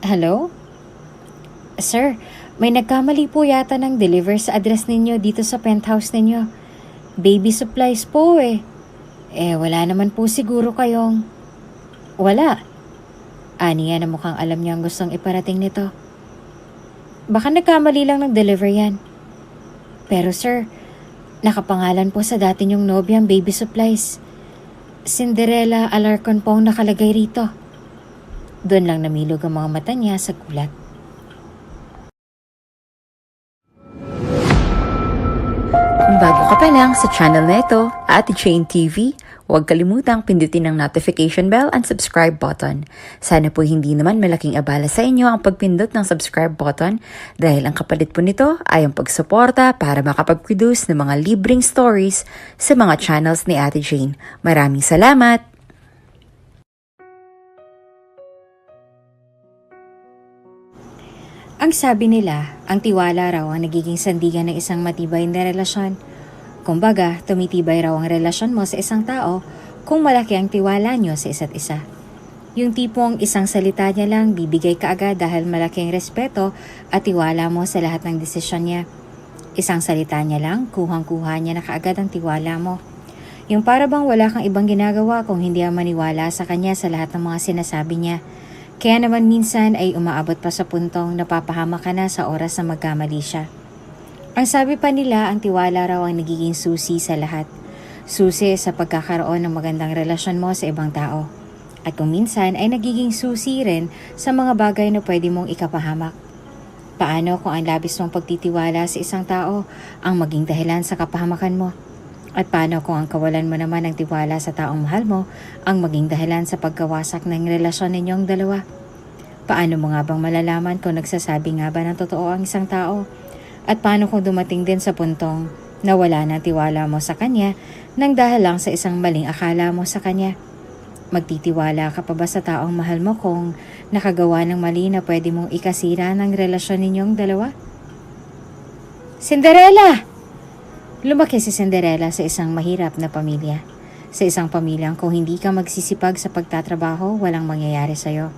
Hello? Sir, may nagkamali po yata ng deliver sa address ninyo dito sa penthouse ninyo. Baby supplies po eh. Wala naman po siguro kayong... Wala. Aniya na mukhang alam niya ang gustong iparating nito. Baka nagkamali lang ng deliver yan. Pero sir, nakapangalan po sa dati niyong nobyang baby supplies. Cinderella Alarcon po ang nakalagay rito. Doon lang namilog ang mga mata niya sa gulat. Kung bago ka pa lang sa channel na ito, Ate Jane TV, huwag kalimutang pindutin ang notification bell and subscribe button. Sana po hindi naman malaking abala sa inyo ang pagpindot ng subscribe button dahil ang kapalit po nito ay ang pagsuporta para makapag-produce ng mga libreng stories sa mga channels ni Ate Jane. Maraming salamat! Ang sabi nila, ang tiwala raw ang nagiging sandigan ng isang matibay na relasyon. Kumbaga, tumitibay raw ang relasyon mo sa isang tao kung malaki ang tiwala nyo sa isa't isa. Yung tipong isang salita niya lang bibigay ka agad dahil malaki ang respeto at tiwala mo sa lahat ng desisyon niya. Isang salita niya lang, kuhang-kuha niya na kaagad ang tiwala mo. Yung para bang wala kang ibang ginagawa kung hindi ang maniwala sa kanya sa lahat ng mga sinasabi niya. Kaya naman minsan ay umaabot pa sa puntong napapahama ka na sa oras na magkamali siya. Ang sabi pa nila, ang tiwala raw ang nagiging susi sa lahat. Susi sa pagkakaroon ng magandang relasyon mo sa ibang tao. At kung minsan ay nagiging susi rin sa mga bagay na pwede mong ikapahamak. Paano kung ang labis mong pagtitiwala sa isang tao ang maging dahilan sa kapahamakan mo? At paano kung ang kawalan mo naman ng tiwala sa taong mahal mo ang maging dahilan sa pagkawasak ng relasyon ninyong dalawa? Paano mo nga bang malalaman kung nagsasabi nga ba ng totoo ang isang tao? At paano kung dumating din sa puntong nawala ng tiwala mo sa kanya nang dahil lang sa isang maling akala mo sa kanya? Magtitiwala ka pa ba sa taong mahal mo kung nakagawa ng mali na pwede mong ikasira ng relasyon ninyong dalawa? Cinderella! Lumaki si Cinderella sa isang mahirap na pamilya. Sa isang pamilyang kung hindi ka magsisipag sa pagtatrabaho, walang mangyayari sa'yo.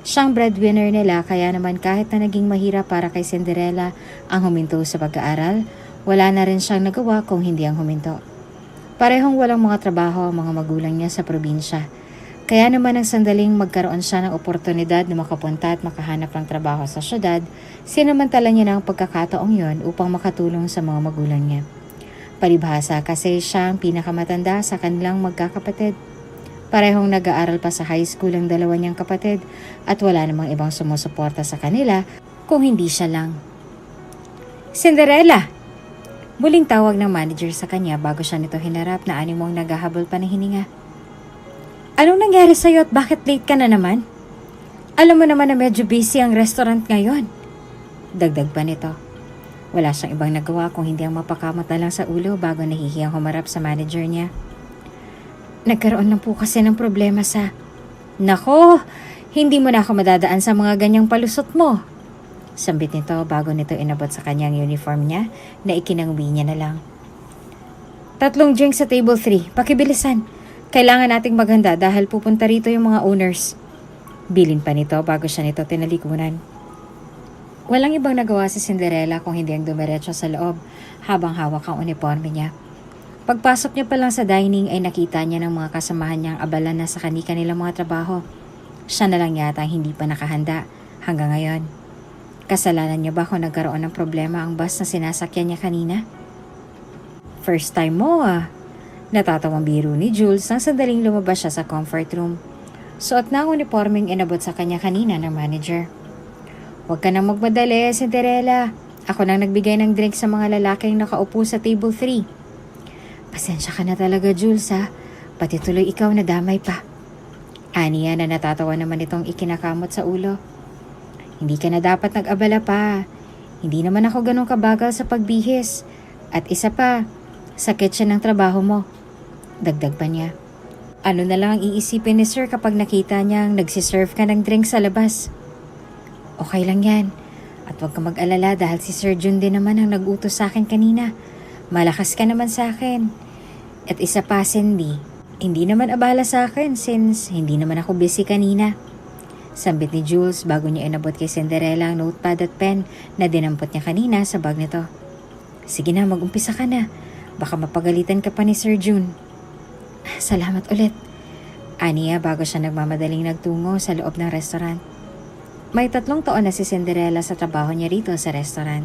Siyang breadwinner nila kaya naman kahit na naging mahirap para kay Cinderella ang huminto sa pag-aaral, wala na rin siyang nagawa kung hindi ang huminto. Parehong walang mga trabaho ang mga magulang niya sa probinsya. Kaya naman ang sandaling magkaroon siya ng oportunidad na makapunta at makahanap ng trabaho sa syudad, sinamantala niya ng pagkakataong yon upang makatulong sa mga magulang niya. Palibhasa kasi siya ang pinakamatanda sa kanilang magkakapatid. Parehong nag-aaral pa sa high school ang dalawa niyang kapatid at wala namang ibang sumusuporta sa kanila kung hindi siya lang. Cinderella! Muling tawag ng manager sa kanya bago siya nito hinarap na animong naghahabol pa ng hininga. Anong nangyari sa'yo at bakit late ka na naman? Alam mo naman na medyo busy ang restaurant ngayon. Dagdag pa nito. Wala siyang ibang nagawa kung hindi ang mapakamot na lang sa ulo bago nahihiyang humarap sa manager niya. Nagkaroon lang po kasi ng problema sa... Nako, hindi mo na ako madadaan sa mga ganyang palusot mo. Sambit nito bago nito inabot sa kanyang uniform niya na ikinangwi niya na lang. 3 drinks sa table 3, pakibilisan. Kailangan nating maghanda dahil pupunta rito yung mga owners. Bilin pa nito bago siya nito tinalikuran. Walang ibang nagawa si Cinderella kung hindi ang dumiretso sa loob habang hawak ang uniforme niya. Pagpasok niya pa lang sa dining ay nakita niya ng mga kasamahan niyang abala na sa kanilang mga trabaho. Siya na lang yata hindi pa nakahanda hanggang ngayon. Kasalanan niya ba kung nagkaroon ng problema ang bus na sinasakyan niya kanina? First time mo ah. Natatawang biro ni Jules nang sandaling lumabas siya sa comfort room. Suot na ang uniformeng inabot sa kanya kanina ng manager. Huwag ka nang magmadali, Cinderella. Ako nang nagbigay ng drink sa mga lalaking nakaupo sa table 3. Pasensya ka na talaga, Jules ha. Pati tuloy ikaw na damay pa. Aniya na natatawa naman itong ikinakamot sa ulo. Hindi ka na dapat nag-abala pa. Hindi naman ako ganun kabagal sa pagbihis. At isa pa, sakit siya ng trabaho mo. Dagdag pa niya. Ano na lang ang iisipin ni sir kapag nakita niyang nagsiserve ka ng drink sa labas? Okay lang yan. At huwag ka mag-alala dahil si Sir Jun din naman ang nag-utos sa akin kanina. Malakas ka naman sa akin. At isa pa, Cindy, hindi naman abala sa akin since hindi naman ako busy kanina. Sambit ni Jules bago niya inabot kay Cinderella ang notepad at pen na dinampot niya kanina sa bag nito. Sige na, mag-umpisa ka na. Baka mapagalitan ka pa ni Sir June. Salamat ulit. Aniya bago siya nagmamadaling nagtungo sa loob ng restaurant. May 3 taon na si Cinderella sa trabaho niya rito sa restaurant.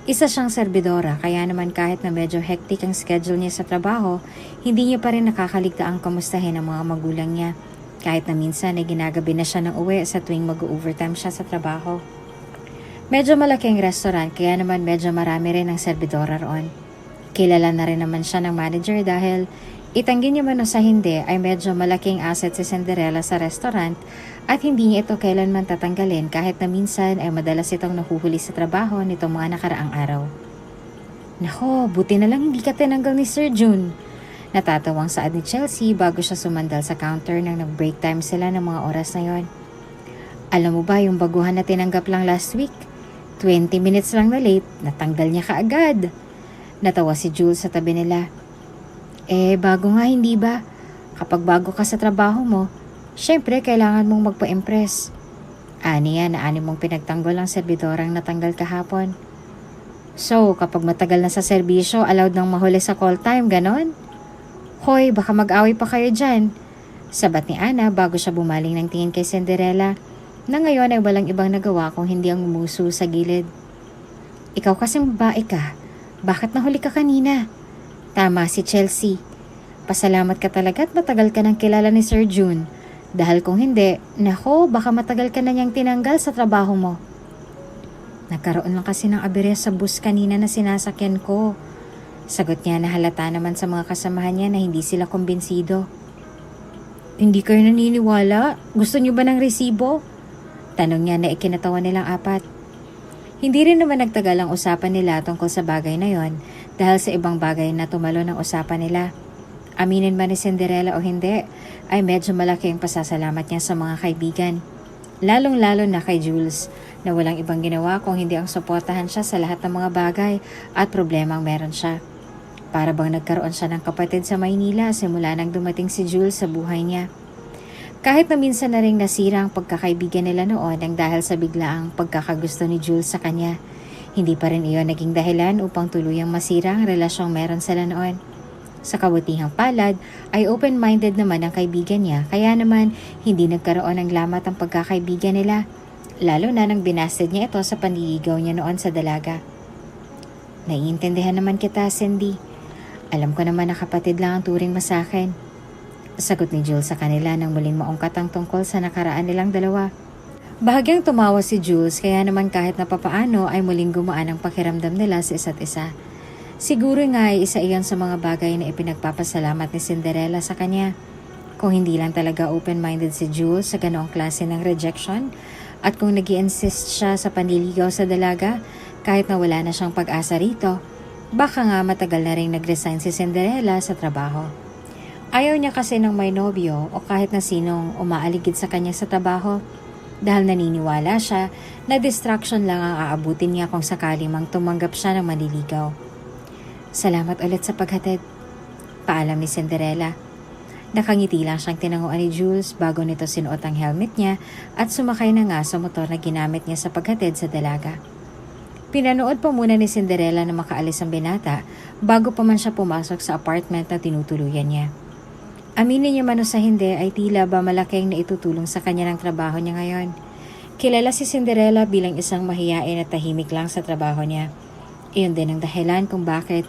Isa siyang serbidora kaya naman kahit na medyo hectic ang schedule niya sa trabaho, hindi niya pa rin nakakaligtaang kamustahin ang mga magulang niya. Kahit na minsan ay ginagabi na siya ng uwi sa tuwing mag-overtime siya sa trabaho. Medyo malaki ang restaurant kaya naman medyo marami rin ang serbidora roon. Kilala na rin naman siya ng manager dahil itanggi niya man o sa hindi ay medyo malaking asset si Cinderella sa restaurant at hindi niya ito kailanman tatanggalin kahit na minsan ay madalas itong nahuhuli sa trabaho nitong mga nakaraang araw. Nako, buti na lang hindi ka tinanggal ni Sir June. Natatawang saad ni Chelsea bago siya sumandal sa counter nang nag-break time sila ng mga oras na yon. Alam mo ba yung baguhan na tinanggap lang last week? 20 minutes lang na late, natanggal niya kaagad. Natawa si Jules sa tabi nila. Bago nga hindi ba? Kapag bago ka sa trabaho mo, syempre kailangan mong magpa-impress. Aniya na mong pinagtanggol ang serbidorang natanggal kahapon. So, kapag matagal na sa serbisyo, allowed nang mahuli sa call time, ganon? Hoy, baka mag-away pa kayo dyan. Sabat ni Ana bago siya bumaling ng tingin kay Cinderella na ngayon ay walang ibang nagawa kung hindi ang umuso sa gilid. Ikaw kasing babae ka. Bakit nahuli ka kanina? Tama si Chelsea. Pasalamat ka talaga at matagal ka nang kilala ni Sir June. Dahil kung hindi, nako, baka matagal ka na niyang tinanggal sa trabaho mo. Nagkaroon lang kasi ng aberya sa bus kanina na sinasakyan ko. Sagot niya na halata naman sa mga kasamahan niya na hindi sila kumbinsido. Hindi kayo naniniwala? Gusto niyo ba ng resibo? Tanong niya na ikinatawa nilang 4. Hindi rin naman nagtagal ang usapan nila tungkol sa bagay na yon dahil sa ibang bagay na tumalo ng usapan nila. Aminin man ni Cinderella o hindi, ay medyo malaki ang pasasalamat niya sa mga kaibigan. Lalong-lalo na kay Jules na walang ibang ginawa kung hindi ang suportahan siya sa lahat ng mga bagay at problemang meron siya. Para bang nagkaroon siya ng kapatid sa Maynila simula nang dumating si Jules sa buhay niya. Kahit na minsan na ring nasira ang pagkakaibigan nila noon ang dahil sa biglaang pagkakagusto ni Jules sa kanya, hindi pa rin iyon naging dahilan upang tuluyang masira ang relasyong meron sila noon. Sa kabutihang palad ay open-minded naman ang kaibigan niya kaya naman hindi nagkaroon ng lamat ang pagkakaibigan nila, lalo na nang binasted niya ito sa panliligaw niya noon sa dalaga. Naiintindihan naman kita, Cindy. Alam ko naman na kapatid lang ang turing mo sa akin. Sagot ni Jules sa kanila nang muling maungkat ang tungkol sa nakaraan nilang dalawa. Bahagyang tumawa si Jules kaya naman kahit na papaano ay muling gumaan ang pakiramdam nila sa isa't isa. Siguro nga ay isa iyon sa mga bagay na ipinagpapasalamat ni Cinderella sa kanya. Kung hindi lang talaga open-minded si Jules sa ganoong klase ng rejection at kung nag-i-insist siya sa panliligaw sa dalaga kahit na wala na siyang pag-asa rito, baka nga matagal na rin nag-resign si Cinderella sa trabaho. Ayaw niya kasi ng may nobyo o kahit na sinong umaaligid sa kanya sa trabaho dahil naniniwala siya na distraction lang ang aabutin niya kung sakali mang tumanggap siya ng manliligaw. Salamat ulit sa paghatid. Paalam ni Cinderella. Nakangiti lang siyang tinanguan ni Jules bago nito sinuot ang helmet niya at sumakay na nga sa motor na ginamit niya sa paghatid sa dalaga. Pinanood pa muna ni Cinderella na makaalis ang binata bago pa man siya pumasok sa apartment na tinutuluyan niya. Aminin niya man o sa hindi ay tila ba malaking na itutulong sa kanya ng trabaho niya ngayon. Kilala si Cinderella bilang isang mahiyain at tahimik lang sa trabaho niya. Iyon din ang dahilan kung bakit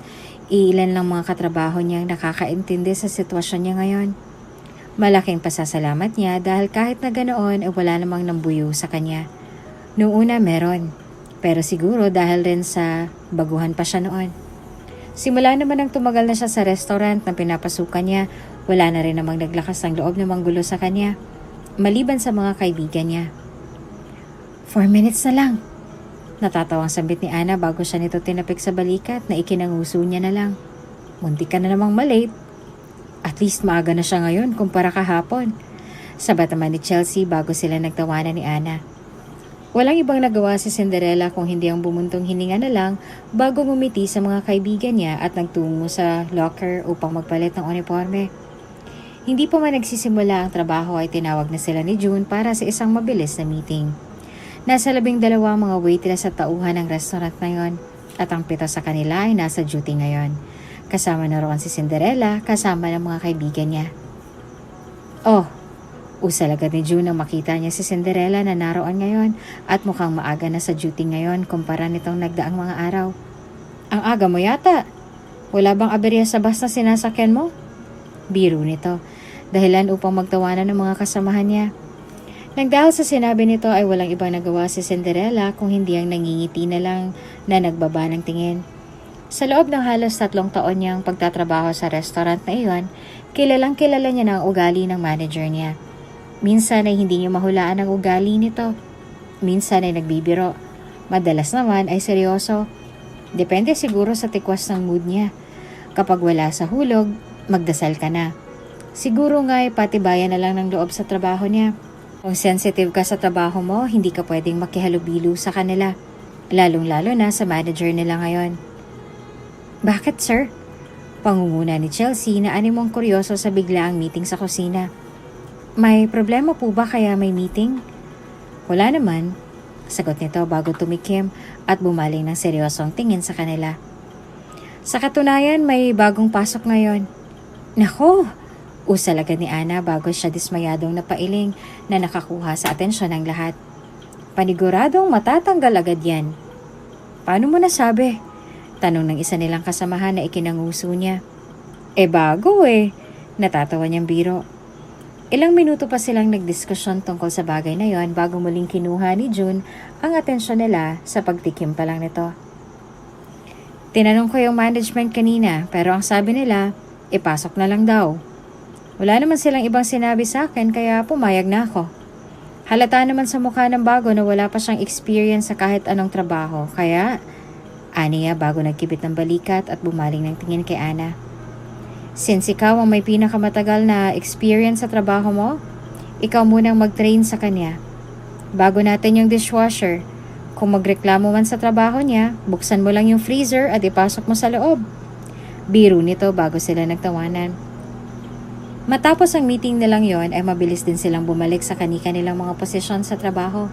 ilan lang mga katrabaho niyang nakakaintindi sa sitwasyon niya ngayon. Malaking pasasalamat niya dahil kahit na ganoon ay wala namang nambuyo sa kanya. Noong una meron. Pero siguro dahil rin sa baguhan pa siya noon. Simula naman nang tumagal na siya sa restaurant na pinapasukan niya, wala na rin namang naglakas ng loob na manggulo sa kanya, maliban sa mga kaibigan niya. 4 minutes na lang. Natatawang sambit ni Ana bago siya nito tinapik sa balikat na ikinanguso niya na lang. Munti ka na namang malate. At least maaga na siya ngayon kumpara kahapon. Sabat naman ni Chelsea bago sila nagtawanan ni Ana. Walang ibang nagawa si Cinderella kung hindi ang bumuntong hininga na lang bago ngumiti sa mga kaibigan niya at nagtungo sa locker upang magpalit ng uniforme. Hindi pa man nagsisimula ang trabaho ay tinawag na sila ni June para sa isang mabilis na meeting. Nasa 12 mga waitress at tauhan ng restaurant na yon at ang 7 sa kanila ay nasa duty ngayon. Kasama na roon si Cinderella kasama ng mga kaibigan niya. Oh, usal agad ni June nang makita niya si Cinderella na naroon ngayon at mukhang maaga na sa duty ngayon kumpara nitong nagdaang mga araw. Ang aga mo yata. Wala bang aberya sa bus na sinasakyan mo? Biro nito, dahilan upang magtawanan ng mga kasamahan niya. Nang dahil sa sinabi nito ay walang ibang nagawa si Cinderella kung hindi ang nangingiti na lang na nagbaba ng tingin. Sa loob ng halos 3 taon niyang pagtatrabaho sa restaurant na iyon, kilalang kilala niya na ang ugali ng manager niya. Minsan ay hindi niya mahulaan ang ugali nito. Minsan ay nagbibiro. Madalas naman ay seryoso. Depende siguro sa tikwas ng mood niya. Kapag wala sa hulog, magdasal ka na. Siguro nga ay patibayan na lang ng loob sa trabaho niya. Kung sensitive ka sa trabaho mo, hindi ka pwedeng makihalubilo sa kanila. Lalong-lalo na sa manager nila ngayon. Bakit, sir? Pangunguna ni Chelsea na animong kuryoso sa biglaang meeting sa kusina. May problema po ba kaya may meeting? Wala naman. Sagot nito bago tumikim at bumaling ng seryosong tingin sa kanila. Sa katunayan, may bagong pasok ngayon. Nako! Usal agad ni Ana bago siya dismayadong napailing na nakakuha sa atensyon ng lahat. Paniguradong matatanggal agad yan. Paano mo nasabi? Tanong ng isa nilang kasamahan na ikinanguso niya. Bago Natatawa niyang biro. Ilang minuto pa silang nagdiskusyon tungkol sa bagay na yon bago muling kinuha ni June ang atensyon nila sa pagtikim pa lang nito. Tinanong ko yung management kanina pero ang sabi nila, ipasok na lang daw. Wala naman silang ibang sinabi sa akin kaya pumayag na ako. Halata naman sa mukha ng bago na wala pa siyang experience sa kahit anong trabaho kaya aniya bago nagkibit ng balikat at bumaling ng tingin kay Ana. Since ikaw ang may pinakamatagal na experience sa trabaho mo, ikaw munang mag-train sa kanya. Bago natin yung dishwasher, kung magreklamo man sa trabaho niya, buksan mo lang yung freezer at ipasok mo sa loob. Biro nito bago sila nagtawanan. Matapos ang meeting nilang yon ay mabilis din silang bumalik sa kani-kanilang mga posisyon sa trabaho.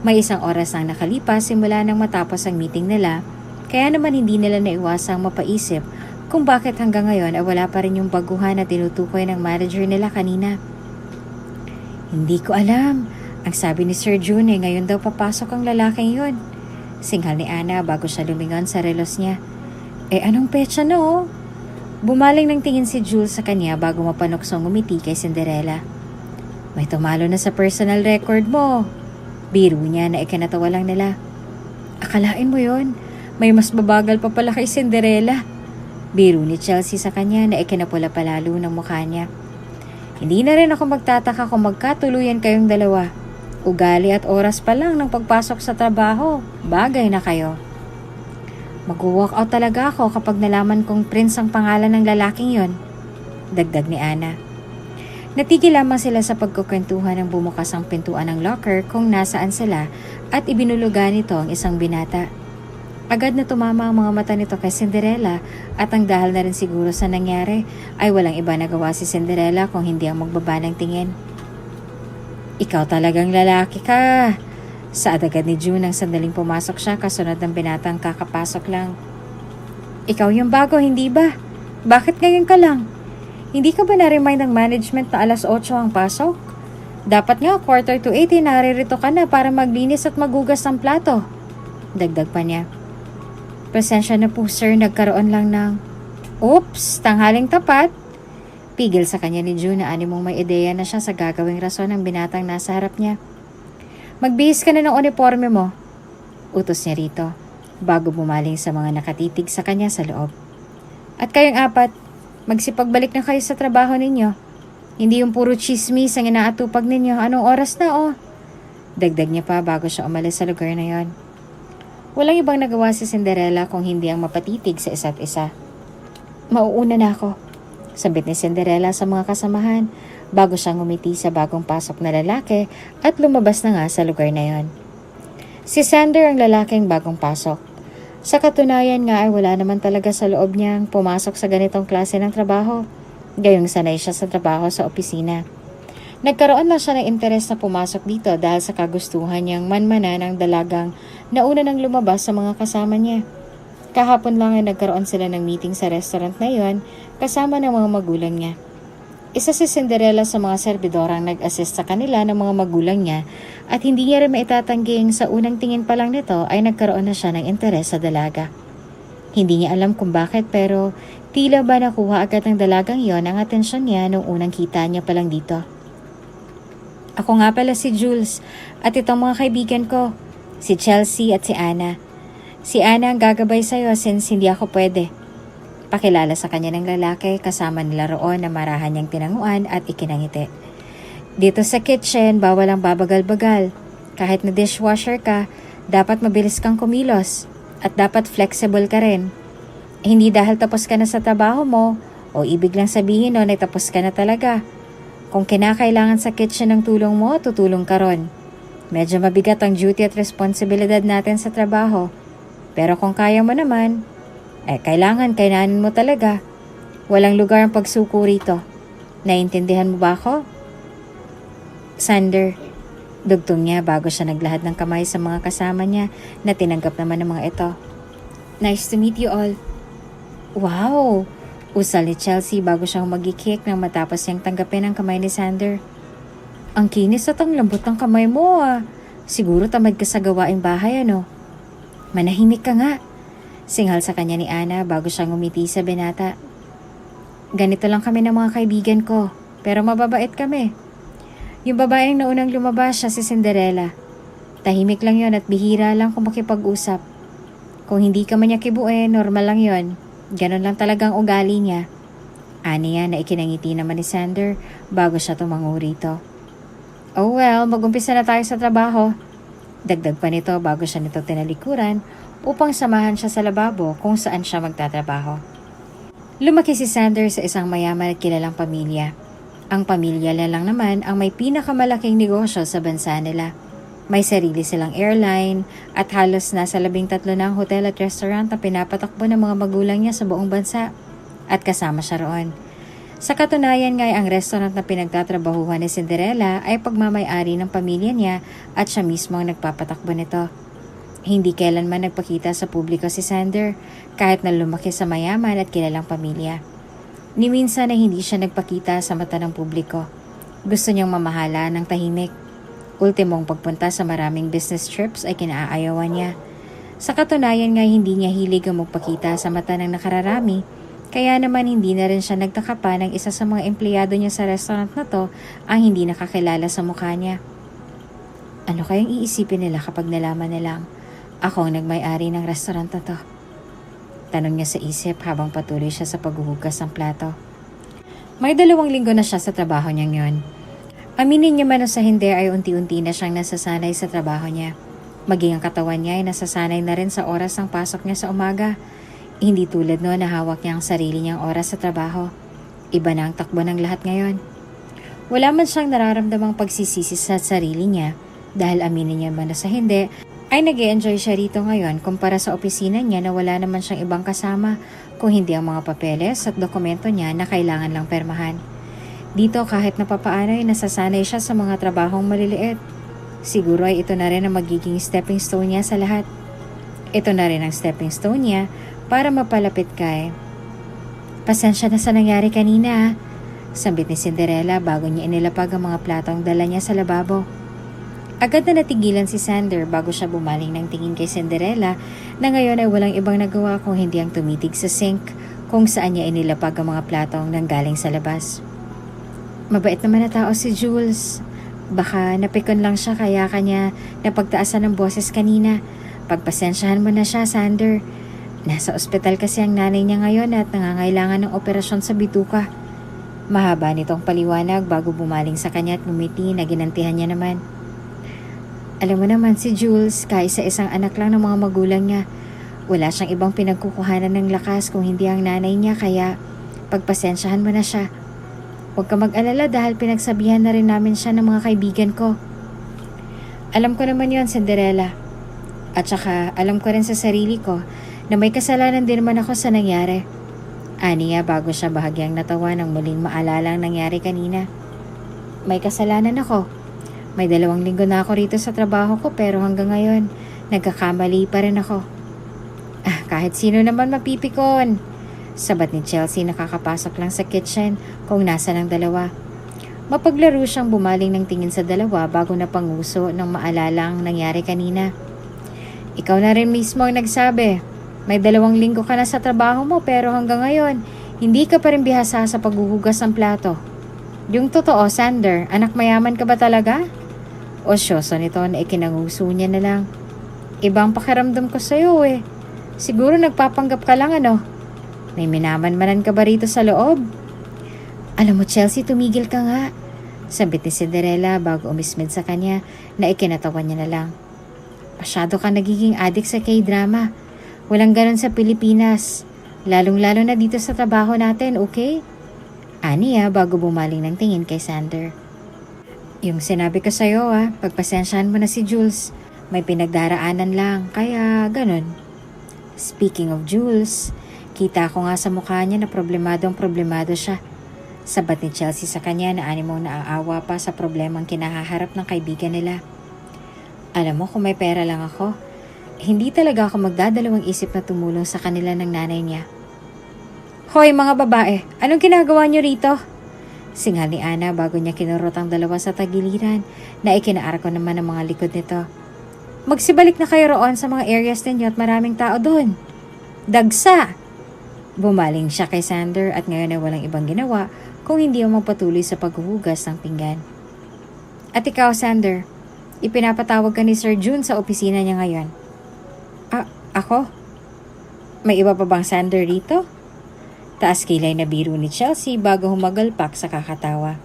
May 1 oras ang nakalipas simula nang matapos ang meeting nila. Kaya naman hindi nila naiwasang mapaisip kung bakit hanggang ngayon ay wala pa rin yung baguhan na tinutukoy ng manager nila kanina. Hindi ko alam. Ang sabi ni Sir June ngayon daw papasok ang lalaking yun. Singhal ni Ana bago siya lumingon sa relos niya. Anong petsa no? Bumaling ng tingin si Jules sa kanya bago mapanuksong umiti kay Cinderella. May tumalo na sa personal record mo. Biro niya na ikinatawa lang nila. Akalain mo yon? May mas babagal pa pala kay Cinderella. Biro ni Chelsea sa kanya na ikinapula palalo ng mukha niya. Hindi na rin ako magtataka kung magkatuluyan kayong dalawa. Ugali at oras pa lang ng pagpasok sa trabaho. Bagay na kayo. Mag-walk out talaga ako kapag nalaman kong Prince ang pangalan ng lalaking yon. Dagdag ni Ana. Natigil lamang sila sa pagkukwentuhan ng bumukas ang pintuan ng locker kung nasaan sila at ibinulugan nito ang isang binata. Agad na tumama ang mga mata nito kay Cinderella at ang dahil na rin siguro sa nangyari ay walang iba nagawa si Cinderella kung hindi ang magbaba ng tingin. Ikaw talagang lalaki ka! Saad agad ni June nang sandaling pumasok siya kasunod ng binatang kakapasok lang. Ikaw yung bago, hindi ba? Bakit ngayon ka lang? Hindi ka ba na-remind ng management na 8:00 ang pasok? Dapat nga 7:45 naririto ka na para maglinis at magugas ng plato. Dagdag pa niya. Pasensya na po sir, nagkaroon lang ng... Oops, tanghaling tapat. Pigil sa kanya ni June na animong may ideya na siya sa gagawing rason ng binatang nasa harap niya. Magbihis ka na ng uniforme mo. Utos niya rito, bago bumaling sa mga nakatitig sa kanya sa loob. At kayong 4, magsipagbalik na kayo sa trabaho ninyo. Hindi yung puro chismis ang inaatupag ninyo. Anong oras na Dagdag niya pa bago siya umalis sa lugar na yon. Walang ibang nagawa si Cinderella kung hindi ang mapatitig sa isa't isa. Mauuna na ako, sabit ni Cinderella sa mga kasamahan bago siyang umiti sa bagong pasok na lalaki at lumabas na nga sa lugar na yon. Si Sander ang lalaking bagong pasok. Sa katunayan nga ay wala naman talaga sa loob niyang pumasok sa ganitong klase ng trabaho. Gayong sanay siya sa trabaho sa opisina. Nagkaroon lang siya ng interes na pumasok dito dahil sa kagustuhan niyang manmanan ang dalagang nauna nang lumabas sa mga kasama niya. Kahapon lang ay nagkaroon sila ng meeting sa restaurant na yon kasama ng mga magulang niya. Isa si Cinderella sa mga serbidorang nag-assist sa kanila ng mga magulang niya at hindi niya rin maitatangging sa unang tingin pa lang nito ay nagkaroon na siya ng interes sa dalaga. Hindi niya alam kung bakit pero tila ba nakuha agad ng dalagang yon ang atensyon niya nung unang kita niya pa lang dito. Ako nga pala si Jules at itong mga kaibigan ko, si Chelsea at si Anna. Si Anna ang gagabay sa'yo since hindi ako pwede. Pakilala sa kanya ng lalaki kasama nila roon na marahan niyang tinanguan at ikinangiti. Dito sa kitchen, bawal ang babagal-bagal. Kahit na dishwasher ka, dapat mabilis kang kumilos at dapat flexible ka rin. Hindi dahil tapos ka na sa trabaho mo o ibig lang sabihin nun ay tapos ka na talaga. Kung kinakailangan sa kitchen ng tulong mo, tutulong ka ron. Medyo mabigat ang duty at responsibilidad natin sa trabaho. Pero kung kaya mo naman, kailangan kainanin mo talaga. Walang lugar ang pagsuko rito. Naiintindihan mo ba ako? Sander, dugtong niya bago siya naglahad ng kamay sa mga kasama niya na tinanggap naman ng mga ito. Nice to meet you all. Wow! Usal ni Chelsea bago siyang magikik nang matapos niyang tanggapin ang kamay ni Sander. Ang kinis at ang lambot ng kamay mo ah. Siguro tamad ka sa gawaing bahay ano? Manahimik ka nga. Singhal sa kanya ni Anna bago siyang ngumiti sa binata. Ganito lang kami ng mga kaibigan ko, pero mababait kami. Yung babaeng naunang lumabas siya si Cinderella. Tahimik lang yon at bihira lang kung makipag-usap. Kung hindi ka man niya kibuin, normal lang yon. Ganon lang talagang ugali niya. Aniya na ikinangiti naman ni Sander bago siya tumango rito. Oh well, mag-umpisa na tayo sa trabaho. Dagdag pa nito bago siya nito tinalikuran upang samahan siya sa lababo kung saan siya magtatrabaho. Lumaki si Sander sa isang mayaman at kilalang pamilya. Ang pamilya lang naman ang may pinakamalaking negosyo sa bansa nila. May sarili silang airline at halos nasa 13 na ang hotel at restaurant na pinapatakbo ng mga magulang niya sa buong bansa at kasama siya roon. Sa katunayan nga ang restaurant na pinagtatrabahuhan ni Cinderella ay pagmamay-ari ng pamilya niya at siya mismo ang nagpapatakbo nito. Hindi kailanman nagpakita sa publiko si Sander kahit na lumaki sa mayaman at kilalang pamilya. Ni minsan na hindi siya nagpakita sa mata ng publiko. Gusto niyang mamahala ng tahimik. Ultimong pagpunta sa maraming business trips ay kinaayawan niya. Sa katunayan nga hindi niya hilig ang magpakita sa mata ng nakararami, kaya naman hindi na rin siya nagtaka pa ng isa sa mga empleyado niya sa restaurant na to ang hindi nakakilala sa mukha niya. Ano kayang iisipin nila kapag nalaman nilang ako ang nagmay-ari ng restaurant na to? Tanong niya sa isip habang patuloy siya sa paghuhugas ng plato. May 2 linggo na siya sa trabaho niyang yon. Aminin niya man o sa hindi ay unti-unti na siyang nasasanay sa trabaho niya. Maging ang katawan niya ay nasasanay na rin sa oras ng pasok niya sa umaga. Hindi tulad noon na hawak niya ang sarili niyang oras sa trabaho. Iba na ang takbo ng lahat ngayon. Wala man siyang nararamdamang pagsisisi sa sarili niya dahil aminin niya man o sa hindi ay nag-e-enjoy siya rito ngayon kumpara sa opisina niya na wala naman siyang ibang kasama kung hindi ang mga papeles at dokumento niya na kailangan lang permahan. Dito kahit napapaano ay nasasanay siya sa mga trabahong maliliit. Siguro ay ito na rin ang magiging stepping stone niya sa lahat. Ito na rin ang stepping stone niya para mapalapit kay. Pasensya na sa nangyari kanina, sambit ni Cinderella bago niya inilapag ang mga platong dala niya sa lababo. Agad na natigilan si Sander bago siya bumaling ng tingin kay Cinderella na ngayon ay walang ibang nagawa kung hindi ang tumitig sa sink kung saan niya inilapag ang mga platong nanggaling sa labas. Mabait naman na tao si Jules. Baka napikon lang siya kaya kanya napagtaasan ng boses kanina. Pagpasensyahan mo na siya, Sander. Nasa ospital kasi ang nanay niya ngayon at nangangailangan ng operasyon sa bituka. Mahaba nitong paliwanag bago bumaling sa kanya at ngumiti na ginantihan niya naman. Alam mo naman si Jules, kaisa-isang anak lang ng mga magulang niya. Wala siyang ibang pinagkukuhanan ng lakas kung hindi ang nanay niya kaya pagpasensyahan mo na siya. Huwag ka mag-alala dahil pinagsabihan na rin namin siya ng mga kaibigan ko. Alam ko naman yon, Cinderella. At saka alam ko rin sa sarili ko na may kasalanan din naman ako sa nangyari. Aniya bago siya bahagyang natawa nang muling maalala ang nangyari kanina. May kasalanan ako. May 2 linggo na ako rito sa trabaho ko pero hanggang ngayon, nagkakamali pa rin ako. Kahit sino naman mapipikon. Sabat ni Chelsea nakakapasok lang sa kitchen kung nasa ng dalawa. Mapaglaro siyang bumaling ng tingin sa dalawa bago napanguso ng maalala ang nangyari kanina. Ikaw na rin mismo ang nagsabi. May 2 linggo ka na sa trabaho mo pero hanggang ngayon, hindi ka pa rin bihasa sa paghuhugas ng plato. Yung totoo, Sander, anak mayaman ka ba talaga? Osyoso nito na ikinanguso niya na lang. Ibang pakiramdam ko sa'yo eh. Siguro nagpapanggap ka lang ano? May minaman-manan ka ba rito sa loob? Alam mo Chelsea, tumigil ka nga. Sabit ni Cinderella bago umismid sa kanya na ikinatawan niya na lang. Masyado ka nagiging addict sa K-drama. Walang ganon sa Pilipinas. Lalong-lalo na dito sa trabaho natin, okay? Aniya bago bumaling ng tingin kay Sander. Yung sinabi ko sa'yo pagpasensyahan mo na si Jules. May pinagdaraanan lang, kaya ganon. Speaking of Jules, kita ko nga sa mukha niya na problemado siya. Sabat ni Chelsea sa kanya na animong naaawa pa sa problemang kinahaharap ng kaibigan nila. Alam mo kung may pera lang ako, hindi talaga ako magdadalawang isip na tumulong sa kanila ng nanay niya. Hoy mga babae, anong ginagawa niyo rito? Singhal ni Ana bago niya kinurot ang dalawa sa tagiliran na ikinaarko naman ang mga likod nito. Magsibalik na kayo roon sa mga areas ninyo at maraming tao doon. Dagsa! Bumaling siya kay Sander at ngayon ay walang ibang ginawa kung hindi ang magpatuloy sa paghuhugas ng pinggan. At ikaw, Sander, ipinapatawag ka ni Sir June sa opisina niya ngayon. Ako? May iba pa bang Sander rito? Taas kilay na biro ni Chelsea bago humagalpak sa kakatawa.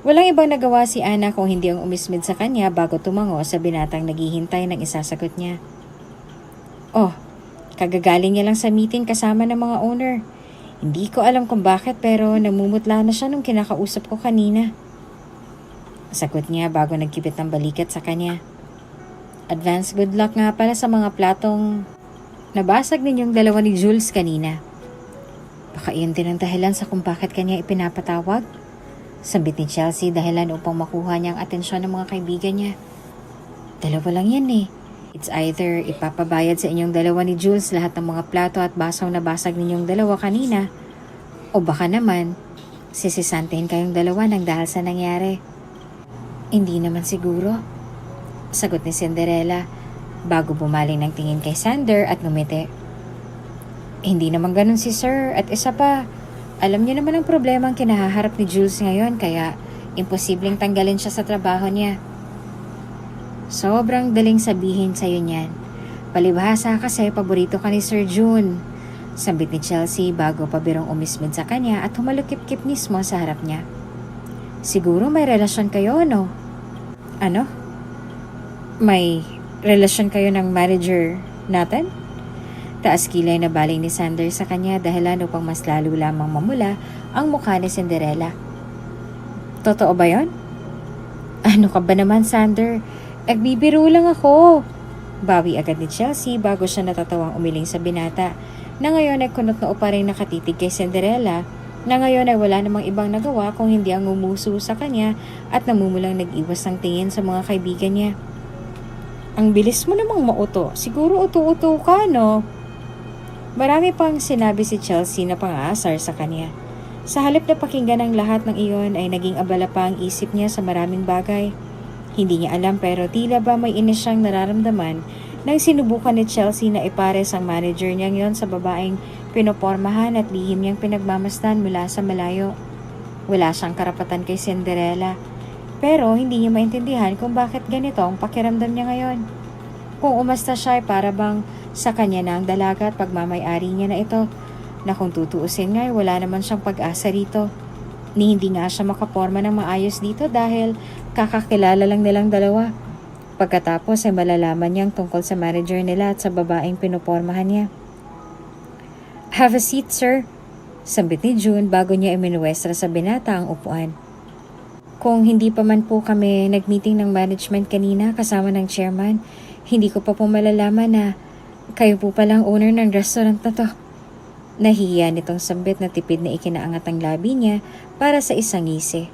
Walang ibang nagawa si Ana kung hindi ang umismid sa kanya bago tumango sa binatang naghihintay ng isasagot niya. Oh, kagagaling niya lang sa meeting kasama ng mga owner. Hindi ko alam kung bakit pero namumutla na siya nung kinakausap ko kanina. Sagot niya bago nagkipit ng balikat sa kanya. Advance good luck nga pala sa mga platong nabasag ninyong dalawa ni Jules kanina. Baka iyon din ang dahilan sa kung bakit kanya ipinapatawag. Sambit ni Chelsea dahilan upang makuha niya ang atensyon ng mga kaibigan niya. 2 lang yan eh. It's either ipapabayad sa inyong dalawa ni Jules lahat ng mga plato at basong nabasag ninyong dalawa kanina, o baka naman, sisisantihin kayong dalawa ng dahil sa nangyari. Hindi naman siguro. Sagot ni Cinderella bago bumaling ng tingin kay Sander at ngumiti. Hindi naman ganun si Sir at isa pa, alam niyo naman ang problema ang kinahaharap ni Jules ngayon kaya imposibleng tanggalin siya sa trabaho niya. Sobrang daling sabihin sa'yo niyan. Palibhasa kasi paborito ka ni Sir June. Sambit ni Chelsea bago pabirong umismid sa kanya at humalukip-kip mismo sa harap niya. Siguro may relasyon kayo, no? Ano? May relasyon kayo ng manager natin? Taas kilay na baling ni Sander sa kanya dahilan upang mas lalo lamang mamula ang mukha ni Cinderella. Totoo ba yon? Ano ka ba naman, Sander? Nagbibiro lang ako. Bawi agad ni Chelsea bago siya natatawang umiling sa binata na ngayon ay kunot noo pa rin nakatitig kay Cinderella na ngayon ay wala namang ibang nagawa kung hindi ang umuso sa kanya at namumulang nag-iwas ng tingin sa mga kaibigan niya. Ang bilis mo namang mauto. Siguro uto-uto ka, no? Marami pang sinabi si Chelsea na pang-aasar sa kanya. Sa halip na pakinggan ang lahat ng iyon ay naging abala pa ang isip niya sa maraming bagay. Hindi niya alam pero tila ba may inis siyang nararamdaman nang sinubukan ni Chelsea na ipares ang manager niya ngayon sa babaeng pinopormahan at lihim niyang pinagmamasdan mula sa malayo. Wala siyang karapatan kay Cinderella. Pero hindi niya maintindihan kung bakit ganito ang pakiramdam niya ngayon. Kung umasta siya ay para bang sa kanya na ang dalaga at pagmamayari niya na ito, na kung tutuusin nga ay wala naman siyang pag-asa rito. Ni hindi nga siya makaporma ng maayos dito dahil kakakilala lang nilang dalawa. Pagkatapos ay malalaman niyang tungkol sa manager nila at sa babaeng pinopormahan niya. Have a seat, sir. Sambit ni June bago niya iminuwestra sa binata ang upuan. Kung hindi pa man po kami nag-meeting ng management kanina kasama ng chairman, hindi ko pa po malalaman na kayo po palang owner ng restaurant na to. Nahihiya nitong sambit na tipid na ikinaangat ang labi niya para sa isang ngisi.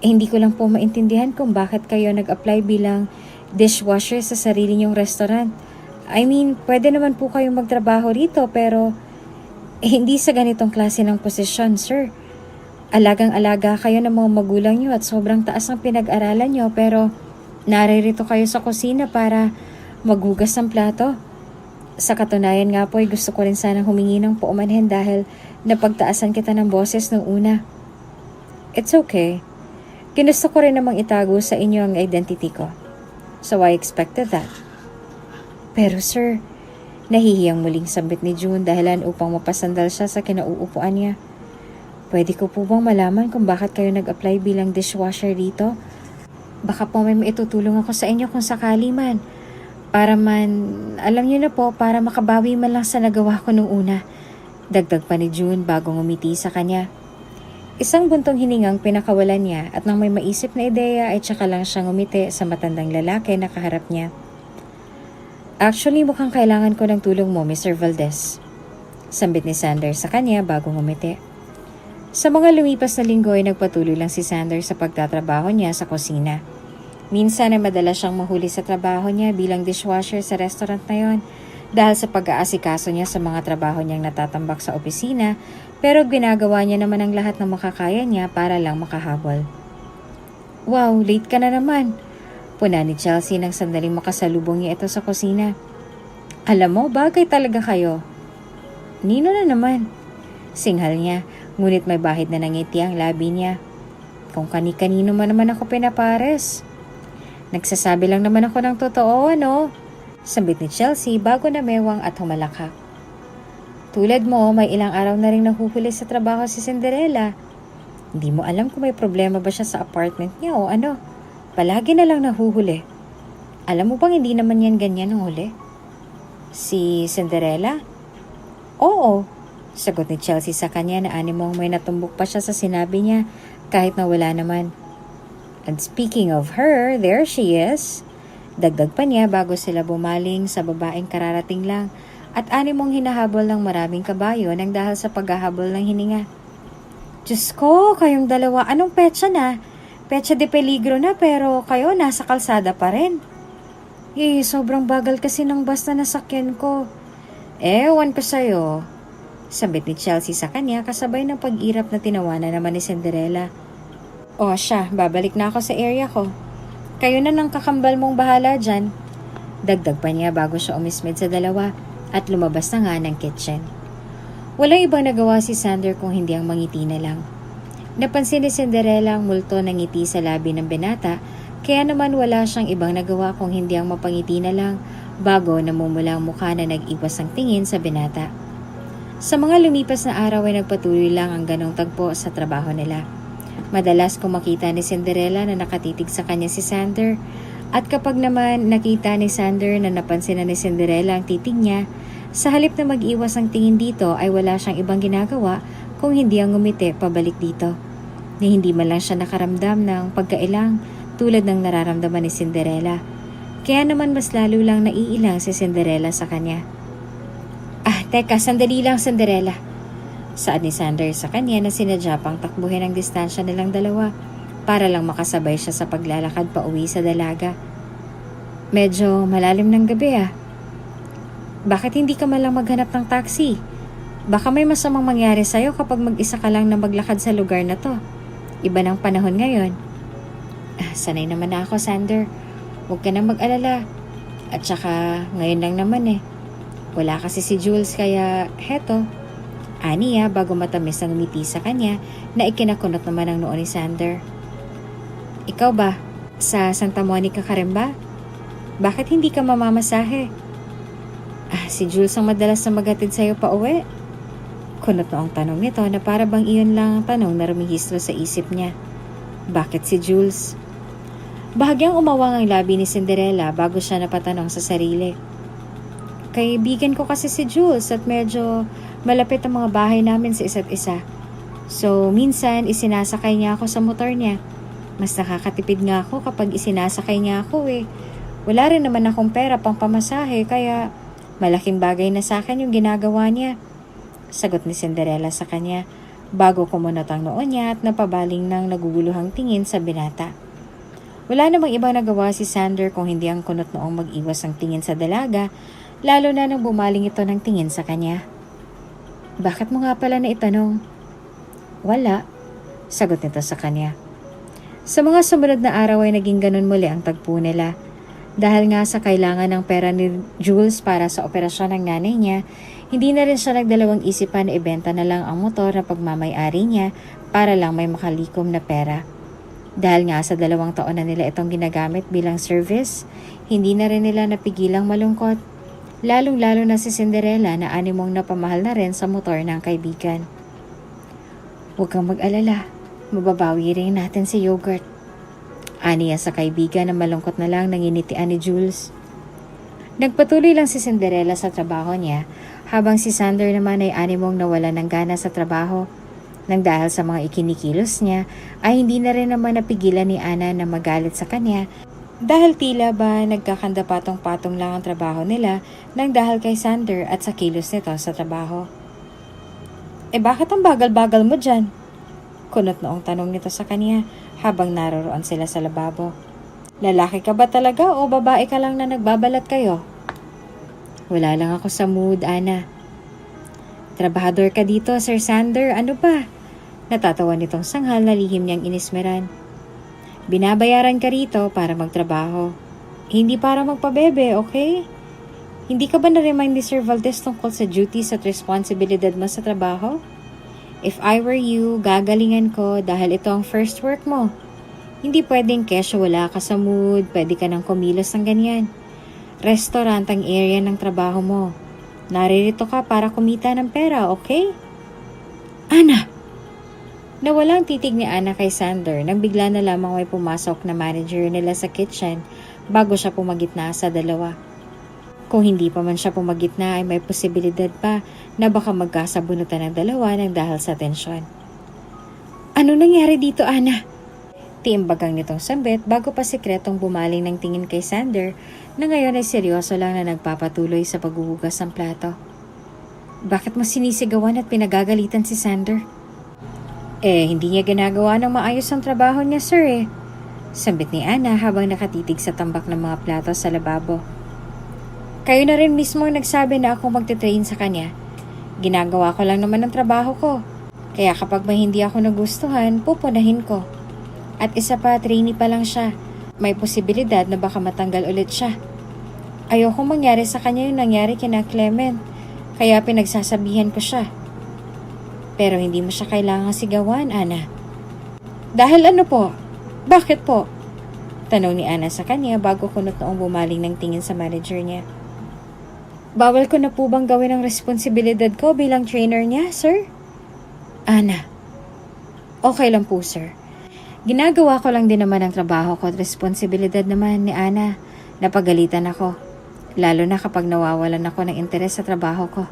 Hindi ko lang po maintindihan kung bakit kayo nag-apply bilang dishwasher sa sarili niyong restaurant. I mean, pwede naman po kayong magtrabaho rito pero hindi sa ganitong klase ng posisyon, sir. Alagang-alaga kayo ng mga magulang niyo at sobrang taas ang pinag-aralan niyo pero naririto kayo sa kusina para maghugas ng plato. Sa katunayan nga po ay gusto ko rin sanang humingi ng paumanhin dahil napagtaasan kita ng boses nung una. It's okay. Ginusto ko rin namang itago sa inyo ang identity ko. So I expected that. Pero sir, nahihiyang muling sambit ni June dahilan upang mapasandal siya sa kinauupuan niya. Pwede ko po bang malaman kung bakit kayo nag-apply bilang dishwasher dito? Baka po may maitutulong ako sa inyo kung sakali man. Para man, alam niyo na po, para makabawi man lang sa nagawa ko nung una. Dagdag pa ni June bago ngumiti sa kanya. Isang buntong hiningang pinakawalan niya at nang may maisip na ideya ay tsaka lang siya ngumiti sa matandang lalaki na kaharap niya. Actually, mukhang kailangan ko ng tulong mo, Mr. Valdez. Sambit ni Sander sa kanya bago ngumiti. Sa mga lumipas na linggo ay nagpatuloy lang si Sander sa pagtatrabaho niya sa kusina. Minsan ay madalas siyang mahuli sa trabaho niya bilang dishwasher sa restaurant na yon dahil sa pag-aasikaso niya sa mga trabaho niyang natatambak sa opisina pero ginagawa niya naman ang lahat ng makakaya niya para lang makahabol. Wow, late ka na naman. Puna ni Chelsea nang sandaling makasalubong niya ito sa kusina. Alam mo, bagay talaga kayo. Nino na naman. Singhal niya, ngunit may bahid na nangiti ang labi niya. Kung kani-kanino man naman ako pinapares. Nagsasabi lang naman ako ng totoo, ano? Sambit ni Chelsea bago na mewang at humalakak. Tulad mo, may ilang araw na rin nahuhuli sa trabaho si Cinderella. Hindi mo alam kung may problema ba siya sa apartment niya o ano. Palagi na lang nahuhuli. Alam mo bang hindi naman yan ganyan ang huli? Si Cinderella? Oo. Sagot ni Chelsea sa kanya na animong may natumbok pa siya sa sinabi niya kahit na wala naman. And speaking of her, there she is. Dagdag pa niya bago sila bumaling sa babaeng kararating lang at animong hinahabol ng maraming kabayo nang dahil sa paghahabol ng hininga. Diyos ko, kayong dalawa, anong petsa na? Petsa de peligro na pero kayo nasa kalsada pa rin. Sobrang bagal kasi ng bus na nasakyan ko. Ewan ko sa'yo. Sambit ni Chelsea sa kanya kasabay ng pag-irap na tinawanan naman ni Cinderella. O siya, babalik na ako sa area ko. Kayo na ng kakambal mong bahala dyan. Dagdag pa niya bago siya umismid sa dalawa at lumabas na nga ng kitchen. Walang ibang nagawa si Sander kung hindi ang mangiti na lang. Napansin ni Cinderella ang multo ng ngiti sa labi ng binata kaya naman wala siyang ibang nagawa kung hindi ang mapangiti na lang bago namumula ang mukha na nag-iwas ang tingin sa binata. Sa mga lumipas na araw ay nagpatuloy lang ang ganong tagpo sa trabaho nila. Madalas kung makita ni Cinderella na nakatitig sa kanya si Sander at kapag naman nakita ni Sander na napansin na ni Cinderella ang titig niya, sa halip na mag-iwas ang tingin dito ay wala siyang ibang ginagawa kung hindi ang ngumiti pabalik dito. Ni hindi man lang siya nakaramdam ng pagkailang tulad ng nararamdaman ni Cinderella. Kaya naman mas lalo lang naiilang si Cinderella sa kanya. Teka, sandali lang Cinderella. Saad ni Sander sa kanya na sinadya pang takbuhin ang distansya nilang dalawa para lang makasabay siya sa paglalakad pa uwi sa dalaga. Medyo malalim ng gabi Bakit hindi ka malang maghanap ng taxi? Baka may masamang mangyari sa'yo kapag mag-isa ka lang na maglakad sa lugar na to. Iba ng panahon ngayon. Sanay naman na ako, Sander. Huwag ka nang mag-alala. At saka ngayon lang naman Wala kasi si Jules kaya heto. Aniya bago matamis ang ngumiti sa kanya na ikinakunot naman ang noo ni Sander. Ikaw ba? Sa Santa Monica ka rin ba? Bakit hindi ka mamamasahe? Si Jules ang madalas na maghatid sa'yo pa uwi. Kunot na ang tanong nito na para bang iyon lang ang tanong na rumihistro sa isip niya. Bakit si Jules? Bahagyang umawang ang labi ni Cinderella bago siya napatanong sa sarili. Kaibigan ko kasi si Jules at medyo malapit ang mga bahay namin sa isa't isa. So, minsan isinasakay niya ako sa motor niya. Mas nakakatipid nga ako kapag isinasakay niya ako Wala rin naman akong pera pang pamasahe kaya malaking bagay na sa akin yung ginagawa niya. Sagot ni Cinderella sa kanya bago kumunot ang noo niya at napabaling ng naguguluhang tingin sa binata. Wala namang ibang nagawa si Sander kung hindi ang kunot noong mag-iwas ang tingin sa dalaga, lalo na nang bumaling ito ng tingin sa kanya. Bakit mo nga pala naitanong? Wala, sagot nito sa kanya. Sa mga sumunod na araw ay naging ganun muli ang tagpo nila. Dahil nga sa kailangan ng pera ni Jules para sa operasyon ng nanay niya, hindi na rin siya nagdalawang isipan na ibenta na lang ang motor na pagmamay-ari niya para lang may makalikom na pera. Dahil nga sa 2 taon na nila itong ginagamit bilang service, hindi na rin nila napigilang malungkot. Lalong-lalo na si Cinderella na animong napamahal na rin sa motor ng kaibigan. Huwag kang mag-alala, mababawi rin natin si Yogurt. Aniya sa kaibigan na malungkot na lang nanginitian ni Jules. Nagpatuloy lang si Cinderella sa trabaho niya habang si Sander naman ay animong nawala ng gana sa trabaho. Nang dahil sa mga ikinikilos niya ay hindi na rin naman napigilan ni Ana na magalit sa kanya dahil tila ba nagkakanda patong-patong lang ang trabaho nila nang dahil kay Sander at sa kilos nito sa trabaho. Bakit ang bagal-bagal mo dyan? Kunot noong tanong nito sa kanya habang naroroon sila sa lababo. Lalaki ka ba talaga o babae ka lang na nagbabalat kayo? Wala lang ako sa mood, Ana. Trabahador ka dito, Sir Sander, ano ba? Natatawa nitong sanghal na lihim niyang inismeran. Binabayaran ka rito para magtrabaho. Hindi para magpabebe, okay? Hindi ka ba na-remind ni Sir Valdez tungkol sa duties at responsibilidad mo sa trabaho? If I were you, gagalingan ko dahil ito ang first work mo. Hindi pwedeng kesyo wala ka sa mood, pwede ka nang kumilos ng ganyan. Restaurant ang area ng trabaho mo. Naririto ka para kumita ng pera, okay? Ana! Nawala ang titig ni Ana kay Sander nang bigla na lamang may pumasok na manager nila sa kitchen bago siya pumagitna sa dalawa. Kung hindi pa man siya pumagitna ay may posibilidad pa na baka magkasabunutan ng dalawa ng dahil sa tensyon. Ano nangyari dito, Ana? Tiimbagang nitong sambit bago pa sikretong bumaling ng tingin kay Sander na ngayon ay seryoso lang na nagpapatuloy sa paghuhugas ng plato. Bakit mo sinisigawan at pinagagalitan si Sander? Hindi niya ginagawa ng maayos ang trabaho niya, sir Sambit ni Ana habang nakatitig sa tambak ng mga plato sa lababo. Kayo na rin mismo ang nagsabi na ako magte-train sa kanya. Ginagawa ko lang naman ang trabaho ko. Kaya kapag may hindi ako nagustuhan, pupunahin ko. At isa pa, trainee pa lang siya. May posibilidad na baka matanggal ulit siya. Ayokong mangyari sa kanya yung nangyari kina Clement. Kaya pinagsasabihan ko siya. Pero hindi mo siya kailangang sigawan, Ana. Dahil ano po? Bakit po? Tanong ni Ana sa kanya bago kunot noong bumaling ng tingin sa manager niya. Bawal ko na po bang gawin ang responsibilidad ko bilang trainer niya, sir? Ana. Okay lang po, sir. Ginagawa ko lang din naman ang trabaho ko at responsibilidad naman ni Ana. Napagalitan ako. Lalo na kapag nawawalan ako ng interes sa trabaho ko.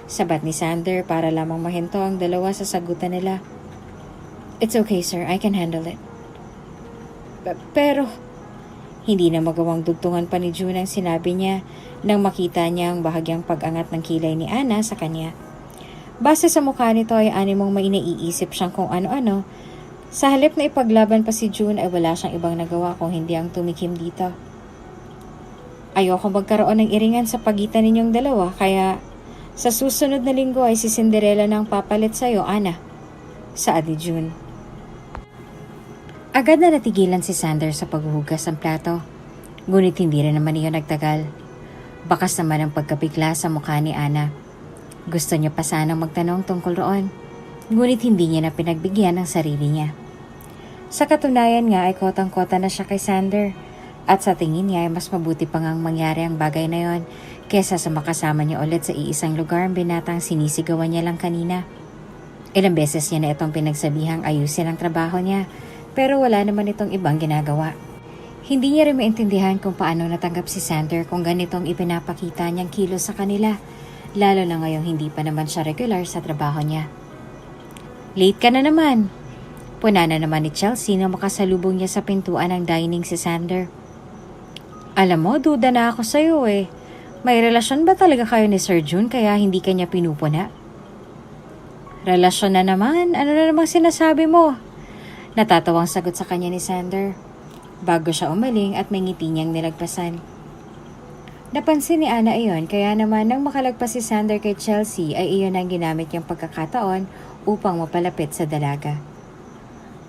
Sabat ni Sander para lamang mahinto ang dalawa sa sagutan nila. It's okay, sir. I can handle it. Pero, hindi na magawang dugtungan pa ni June ang sinabi niya nang makita niya ang bahagyang pag-angat ng kilay ni Ana sa kanya. Base sa mukha nito ay animong may naiisip siyang kung ano-ano. Sa halip na ipaglaban pa si June ay wala siyang ibang nagawa kung hindi ang tumikim dito. Ayoko magkaroon ng iringan sa pagitan ninyong dalawa kaya sa susunod na linggo ay si Cinderella na ang papalit sa'yo, Ana. Saad ni June. Agad na natigilan si Sander sa paghuhugas ng plato. Ngunit hindi rin naman iyon nagtagal. Bakas naman ang pagkabigla sa mukha ni Ana. Gusto niya pa sanang magtanong tungkol roon. Ngunit hindi niya na pinagbigyan ang sarili niya. Sa katunayan nga ay kotang-kota na siya kay Sander. At sa tingin niya ay mas mabuti pa ngang mangyari ang bagay na yon kesa sa makasama niya ulit sa iisang lugar ang binatang sinisigawan niya lang kanina. Ilang beses niya na itong pinagsabihang ayusin ang trabaho niya pero wala naman itong ibang ginagawa. Hindi niya rin maintindihan kung paano natanggap si Sander kung ganitong ipinapakita niyang kilos sa kanila, lalo na ngayong hindi pa naman siya regular sa trabaho niya. Late ka na naman. Puna na naman ni Chelsea na makasalubong niya sa pintuan ng dining si Sander. Alam mo, duda na ako sa'yo May relasyon ba talaga kayo ni Sir June kaya hindi kanya pinupuna? Relasyon na naman? Ano na namang sinasabi mo? Natatawang sagot sa kanya ni Sander. Bago siya umaling at may ngiti niyang nilagpasan. Napansin ni Ana iyon kaya naman nang makalagpas si Sander kay Chelsea ay iyon ang ginamit niyang pagkakataon upang mapalapit sa dalaga.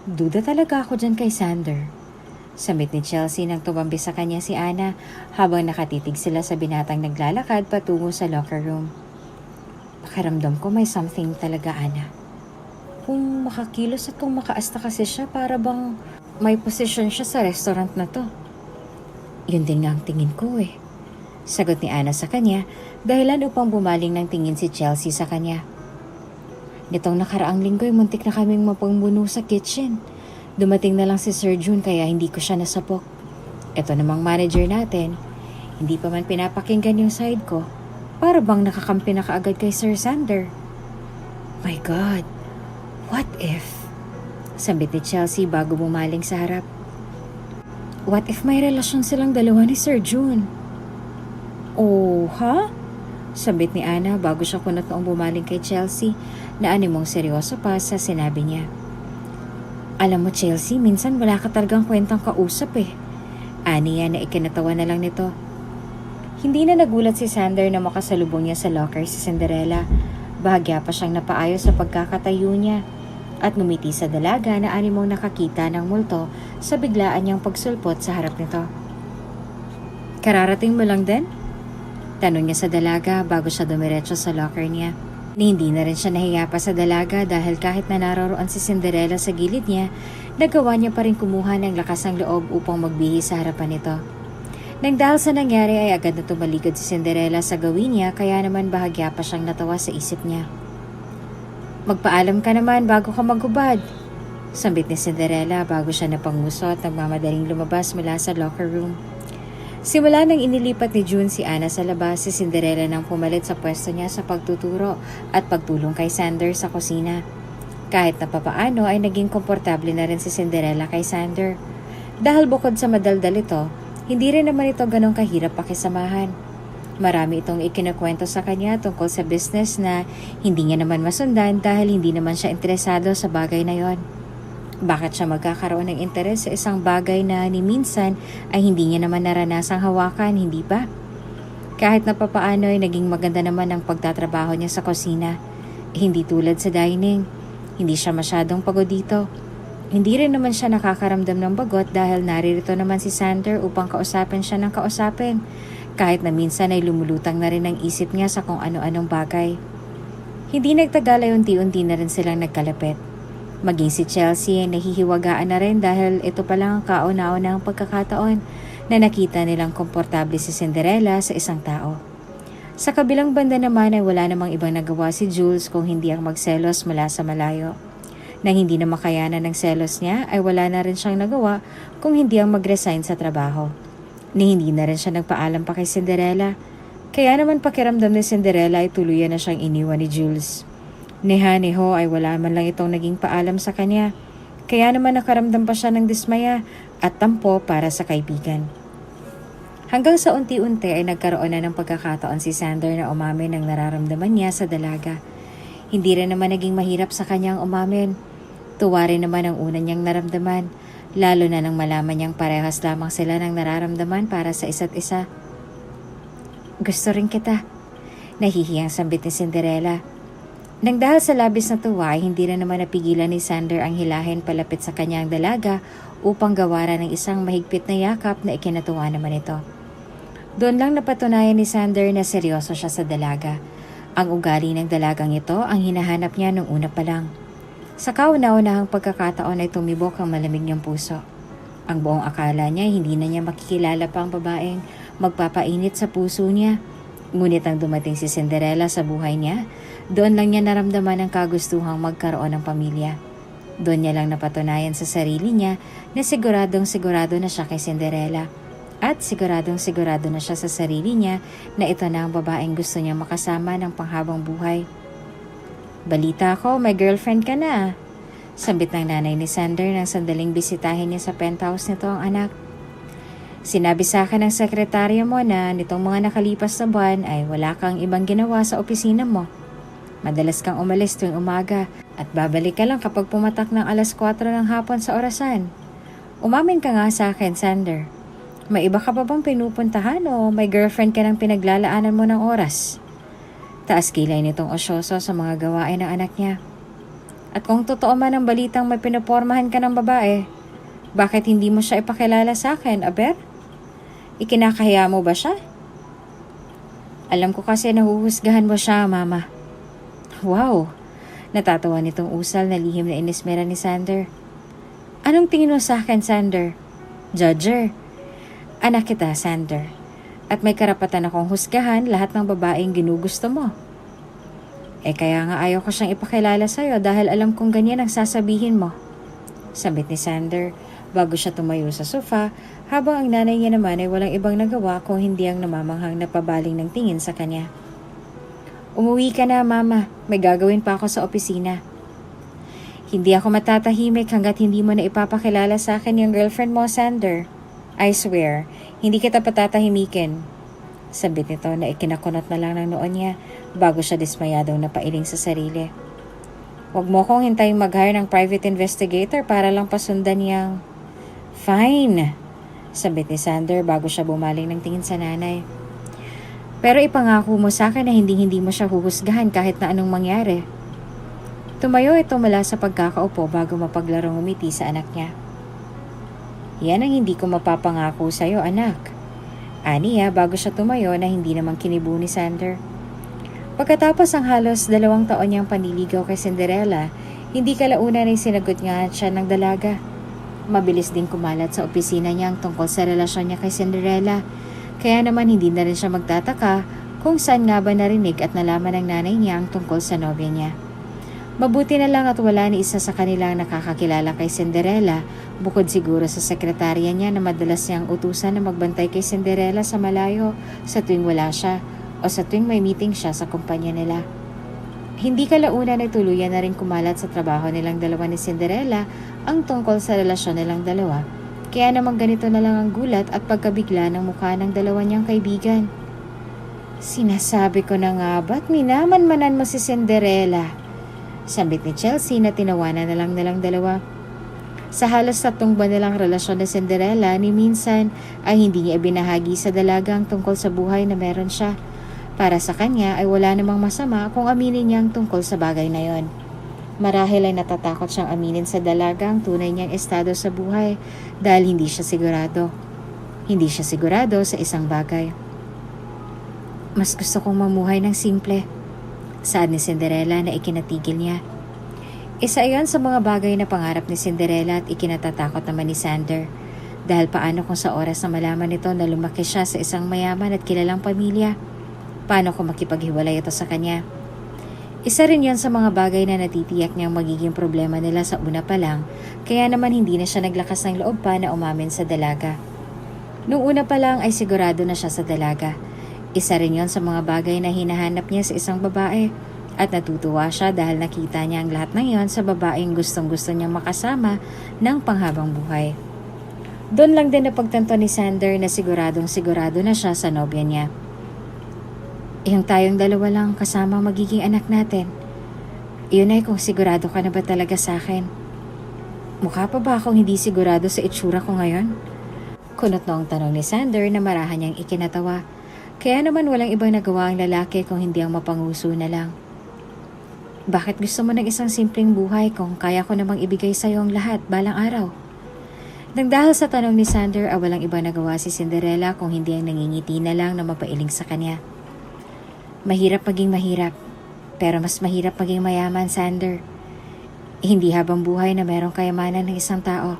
Duda talaga ako dyan kay Sander. Samit ni Chelsea nang tumambi sa kanya si Ana habang nakatitig sila sa binatang naglalakad patungo sa locker room. Pakiramdam ko may something talaga, Ana. Kung makakilos at kung makaasta kasi siya, para bang may posisyon siya sa restaurant na to. Yun din nga ang tingin ko eh. Sagot ni Ana sa kanya, dahilan upang bumaling ng tingin si Chelsea sa kanya. Nitong nakaraang linggo'y muntik na kaming mapangbuno sa kitchen. Dumating na lang si Sir June kaya hindi ko siya nasapok. Ito namang manager natin, hindi pa man pinapakinggan yung side ko. Para bang nakakampi na kaagad kay Sir Sander. My God, what if? Sambit ni Chelsea bago bumaling sa harap. What if may relasyon silang dalawa ni Sir June? Oh, ha? Sambit ni Ana bago siya kunot noong bumaling kay Chelsea na animong seryoso pa sa sinabi niya. Alam mo Chelsea, minsan wala ka talagang kwentang kausap eh. Ani yan na ikinatawa na lang nito. Hindi na nagulat si Sander na makasalubong niya sa locker si Cinderella. Bahagya pa siyang napaayos sa pagkakatayo niya at ngumiti sa dalaga na animong nakakita ng multo sa biglaan niyang pagsulpot sa harap nito. Kararating mo lang din? Tanong niya sa dalaga bago siya dumiretso sa locker niya. Hindi na rin siya nahiya pa sa dalaga dahil kahit na naroroon si Cinderella sa gilid niya, nagawa niya pa rin kumuha ng lakas ng loob upang magbihis sa harapan nito. Nang dahil sa nangyari ay agad na tumalikod si Cinderella sa gawin niya kaya naman bahagya pa siyang natawa sa isip niya. Magpaalam ka naman bago ka maghubad. Sambit ni Cinderella bago siya napanguso at nagmamadaling lumabas mula sa locker room. Simula nang inilipat ni June si Ana sa labas, si Cinderella nang pumalit sa pwesto niya sa pagtuturo at pagtulong kay Sander sa kusina. Kahit na papaano ay naging komportable na rin si Cinderella kay Sander. Dahil bukod sa madaldal ito, hindi rin naman ito ganong kahirap pakisamahan. Marami itong ikinakwento sa kanya tungkol sa business na hindi niya naman masundan dahil hindi naman siya interesado sa bagay na yon. Bakit siya magkakaroon ng interes sa isang bagay na ni minsan ay hindi niya naman naranasang hawakan, hindi ba? Kahit na papaano ay naging maganda naman ang pagtatrabaho niya sa kusina. Hindi tulad sa dining. Hindi siya masyadong pagod dito. Hindi rin naman siya nakakaramdam ng bagot dahil naririto naman si Sander upang kausapin siya ng kausapin. Kahit na minsan ay lumulutang na rin ang isip niya sa kung ano-anong bagay. Hindi nagtagal ay unti-unti na rin silang nagkalapit. Maging si Chelsea ay nahihiwagaan na rin dahil ito pa lang ang kauna-unang pagkakataon na nakita nilang komportable si Cinderella sa isang tao. Sa kabilang banda naman ay wala namang ibang nagawa si Jules kung hindi ang magselos mula sa malayo. Nang hindi na makayanan ng selos niya ay wala na rin siyang nagawa kung hindi ang mag-resign sa trabaho. Ni hindi na rin siya nagpaalam pa kay Cinderella. Kaya naman pakiramdam ni Cinderella ay tuluyan na siyang iniwan ni Jules. Neha-neho ay wala man lang itong naging paalam sa kanya. Kaya naman nakaramdam pa siya ng dismaya at tampo para sa kaibigan. Hanggang sa unti-unti ay nagkaroon na ng pagkakataon si Sander na umamin ng nararamdaman niya sa dalaga. Hindi rin naman naging mahirap sa kanyang umamin. Tuwa rin naman ang una niyang naramdaman, lalo na nang malaman niyang parehas lamang sila ng nararamdaman para sa isa't isa. Gusto rin kita, nahihiyang sambit ni Cinderella. Nang dahil sa labis na tuwa ay hindi rin naman napigilan ni Sander ang hilahin palapit sa kanyang dalaga upang gawaran ng isang mahigpit na yakap na ikinatuwa naman ito. Doon lang napatunayan ni Sander na seryoso siya sa dalaga. Ang ugali ng dalagang ito ang hinahanap niya nung una pa lang. Sa kauna-unahang pagkakataon ay tumibok ang malamig niyang puso. Ang buong akala niya hindi na niya makikilala pa ang babaeng magpapainit sa puso niya. Ngunit ang dumating si Cinderella sa buhay niya, doon lang niya naramdaman ang kagustuhang magkaroon ng pamilya. Doon niya lang napatunayan sa sarili niya na siguradong sigurado na siya kay Cinderella. At siguradong sigurado na siya sa sarili niya na ito na ang babaeng gusto niya makasama ng panghabang buhay. Balita ko, may girlfriend ka na. Sambit ng nanay ni Sander nang sandaling bisitahin niya sa penthouse nito ang anak. Sinabi sa akin ng sekretarya mo na nitong mga nakalipas na buwan ay wala kang ibang ginawa sa opisina mo. Madalas kang umalis tuwing umaga at babalik ka lang kapag pumatak ng alas 4 ng hapon sa orasan. Umamin ka nga sa akin, Sander. May iba ka pa bang pinupuntahan o may girlfriend ka ng pinaglalaanan mo ng oras? Taas kilay nitong osyoso sa mga gawain ng anak niya. At kung totoo man ang balitang may pinapormahan ka ng babae, bakit hindi mo siya ipakilala sa akin, Aber? Ikinakahiya mo ba siya? Alam ko kasi nahuhusgahan mo siya, Mama. Wow! Natatawa nitong usal na lihim na inismera ni Sander. Anong tingin mo sa akin, Sander? Judger. Anak kita, Sander. At may karapatan akong husgahan lahat ng babaeng ginugusto mo. Kaya nga ayaw ko siyang ipakilala sa'yo dahil alam kong ganyan ang sasabihin mo. Sabit ni Sander bago siya tumayo sa sofa habang ang nanay niya naman ay walang ibang nagawa kung hindi ang namamanghang na pabaling ng tingin sa kanya. Umuwi ka na, Mama. May gagawin pa ako sa opisina. Hindi ako matatahimik hanggat hindi mo na ipapakilala sa akin yung girlfriend mo, Sander. I swear, hindi kita patatahimikin. Sabit nito na ikinakunot na lang ng noon niya bago siya dismayadong napailing sa sarili. Huwag mo kong hintayong mag-hire ng private investigator para lang pasundan niyang... Fine, sabit ni Sander bago siya bumaling ng tingin sa nanay. Pero ipangako mo sa akin na hindi mo siya huhusgahan kahit na anong mangyari. Tumayo ito mula sa pagkakaupo bago mapaglarong umiti sa anak niya. Yan ang hindi ko mapapangako sa'yo, anak. Aniya bago siya tumayo na hindi naman kinibo ni Sander. Pagkatapos ang halos 2 taon niyang panliligaw kay Cinderella, hindi kalaunan ay sinagot nga siya ng dalaga. Mabilis din kumalat sa opisina niya ang tungkol sa relasyon niya kay Cinderella. Kaya naman hindi na rin siya magtataka kung saan nga ba narinig at nalaman ng nanay niya ang tungkol sa nobya niya. Mabuti na lang at wala ni isa sa kanilang nakakakilala kay Cinderella, bukod siguro sa sekretarya niya na madalas niyang utusan na magbantay kay Cinderella sa malayo sa tuwing wala siya o sa tuwing may meeting siya sa kumpanya nila. Hindi kalaunan ay tuluyan na rin kumalat sa trabaho nilang dalawa ni Cinderella ang tungkol sa relasyon nilang dalawa. Kaya naman ganito na lang ang gulat at pagkabigla ng mukha ng dalawa niyang kaibigan. Sinasabi ko na nga ba't minamanmanan mo si Cinderella? Sambit ni Chelsea na tinawanan na lang nilang dalawa. Sa halos 3 buwan nilang relasyon ni Cinderella, ni minsan ay hindi niya ibinahagi sa dalagang tungkol sa buhay na meron siya. Para sa kanya ay wala namang masama kung aminin niya ang tungkol sa bagay na yon. Marahil ay natatakot siyang aminin sa dalaga ang tunay niyang estado sa buhay dahil hindi siya sigurado. Hindi siya sigurado sa isang bagay. Mas gusto kong mamuhay ng simple, saad ni Cinderella na ikinatigil niya. Isa iyon sa mga bagay na pangarap ni Cinderella at ikinatatakot naman ni Sander. Dahil paano kung sa oras na malaman nito na lumaki siya sa isang mayaman at kilalang pamilya? Paano kung makipaghiwalay ito sa kanya? Isa rin yon sa mga bagay na natitiyak niyang magiging problema nila sa una pa lang, kaya naman hindi na siya naglakas ng loob pa na umamin sa dalaga. Noong una pa lang ay sigurado na siya sa dalaga. Isa rin yon sa mga bagay na hinahanap niya sa isang babae at natutuwa siya dahil nakita niya ang lahat ng yon sa babaeng gustong-gusto niyang makasama ng panghabang buhay. Doon lang din napagtanto ni Sander na siguradong sigurado na siya sa nobya niya. Yung tayong dalawa lang kasama magiging anak natin. Iyon ay kung sigurado ka na ba talaga sa akin? Mukha pa ba akong hindi sigurado sa itsura ko ngayon? Kunot noong tanong ni Sander na marahan niyang ikinatawa. Kaya naman walang ibang nagawa ang lalaki kung hindi ang mapanguso na lang. Bakit gusto mo ng isang simpleng buhay kung kaya ko namang ibigay sa iyo ang lahat balang araw? Nang dahil sa tanong ni Sander ay walang ibang nagawa si Cinderella kung hindi ang nangingiti na lang na mapailing sa kanya. Mahirap maging mahirap, pero mas mahirap maging mayaman, Sander. Hindi habang buhay na merong kayamanan ng isang tao.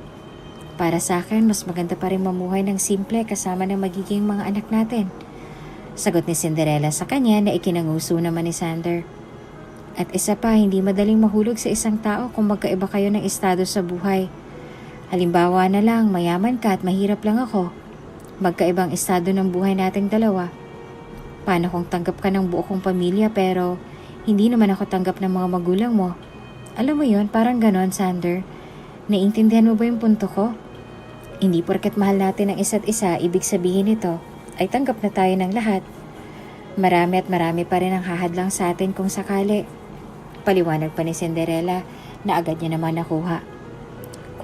Para sa akin, mas maganda pa rin mamuhay ng simple kasama ng magiging mga anak natin. Sagot ni Cinderella sa kanya na ikinanguso naman ni Sander. At isa pa, hindi madaling mahulog sa isang tao kung magkaiba kayo ng estado sa buhay. Halimbawa na lang, mayaman ka at mahirap lang ako. Magkaibang estado ng buhay nating dalawa. Paano kung tanggap ka ng buo kong pamilya pero hindi naman ako tanggap ng mga magulang mo? Alam mo yon, parang ganon, Sander. Naiintindihan mo ba yung punto ko? Hindi porket mahal natin ang isa't isa, ibig sabihin nito ay tanggap na tayo ng lahat. Marami at marami pa rin ang hahadlang sa atin kung sakali. Paliwanag pa ni Cinderella na agad niya naman nakuha.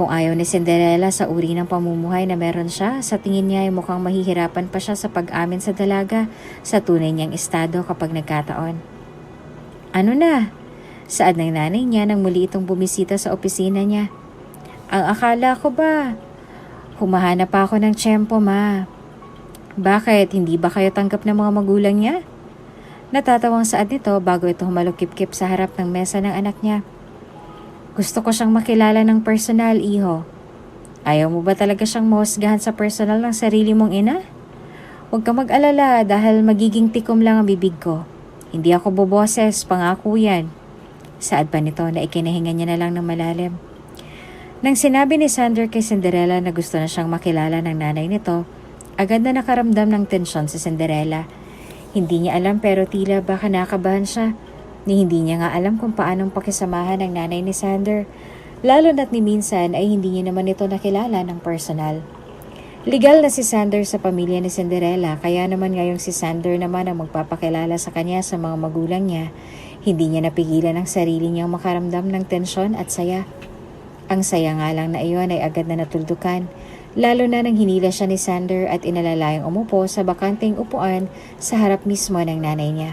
Kung ayaw ni Cinderella sa uri ng pamumuhay na meron siya, sa tingin niya ay mukhang mahihirapan pa siya sa pag-amin sa dalaga sa tunay niyang estado kapag nagkataon. Ano na? Saad ng nanay niya nang muli itong bumisita sa opisina niya. Ang akala ko ba? Humahanap pa ako ng tiyempo, ma. Bakit? Hindi ba kayo tanggap ng mga magulang niya? Natatawang saad nito bago ito humalukip-kip sa harap ng mesa ng anak niya. Gusto ko siyang makilala ng personal, iho. Ayaw mo ba talaga siyang mahusgahan sa personal ng sarili mong ina? Huwag ka mag-alala dahil magiging tikom lang ang bibig ko. Hindi ako boboses, pangako yan. Saad pa nito na ikinahinga niya na lang ng malalim. Nang sinabi ni Sander kay Cinderella na gusto na siyang makilala ng nanay nito, agad na nakaramdam ng tensyon si Cinderella. Hindi niya alam pero tila baka nakabahan siya. Ni hindi niya nga alam kung paanong pakisamahan ng nanay ni Sander. Lalo na't ni minsan ay hindi niya naman ito nakilala ng personal. Legal na si Sander sa pamilya ni Cinderella kaya naman ngayong si Sander naman ang magpapakilala sa kanya sa mga magulang niya. Hindi niya napigilan ang sarili niyang makaramdam ng tensyon at saya. Ang saya nga lang na iyon ay agad na natuldukan. Lalo na nang hinila siya ni Sander at inalalayang umupo sa bakanteng upuan sa harap mismo ng nanay niya.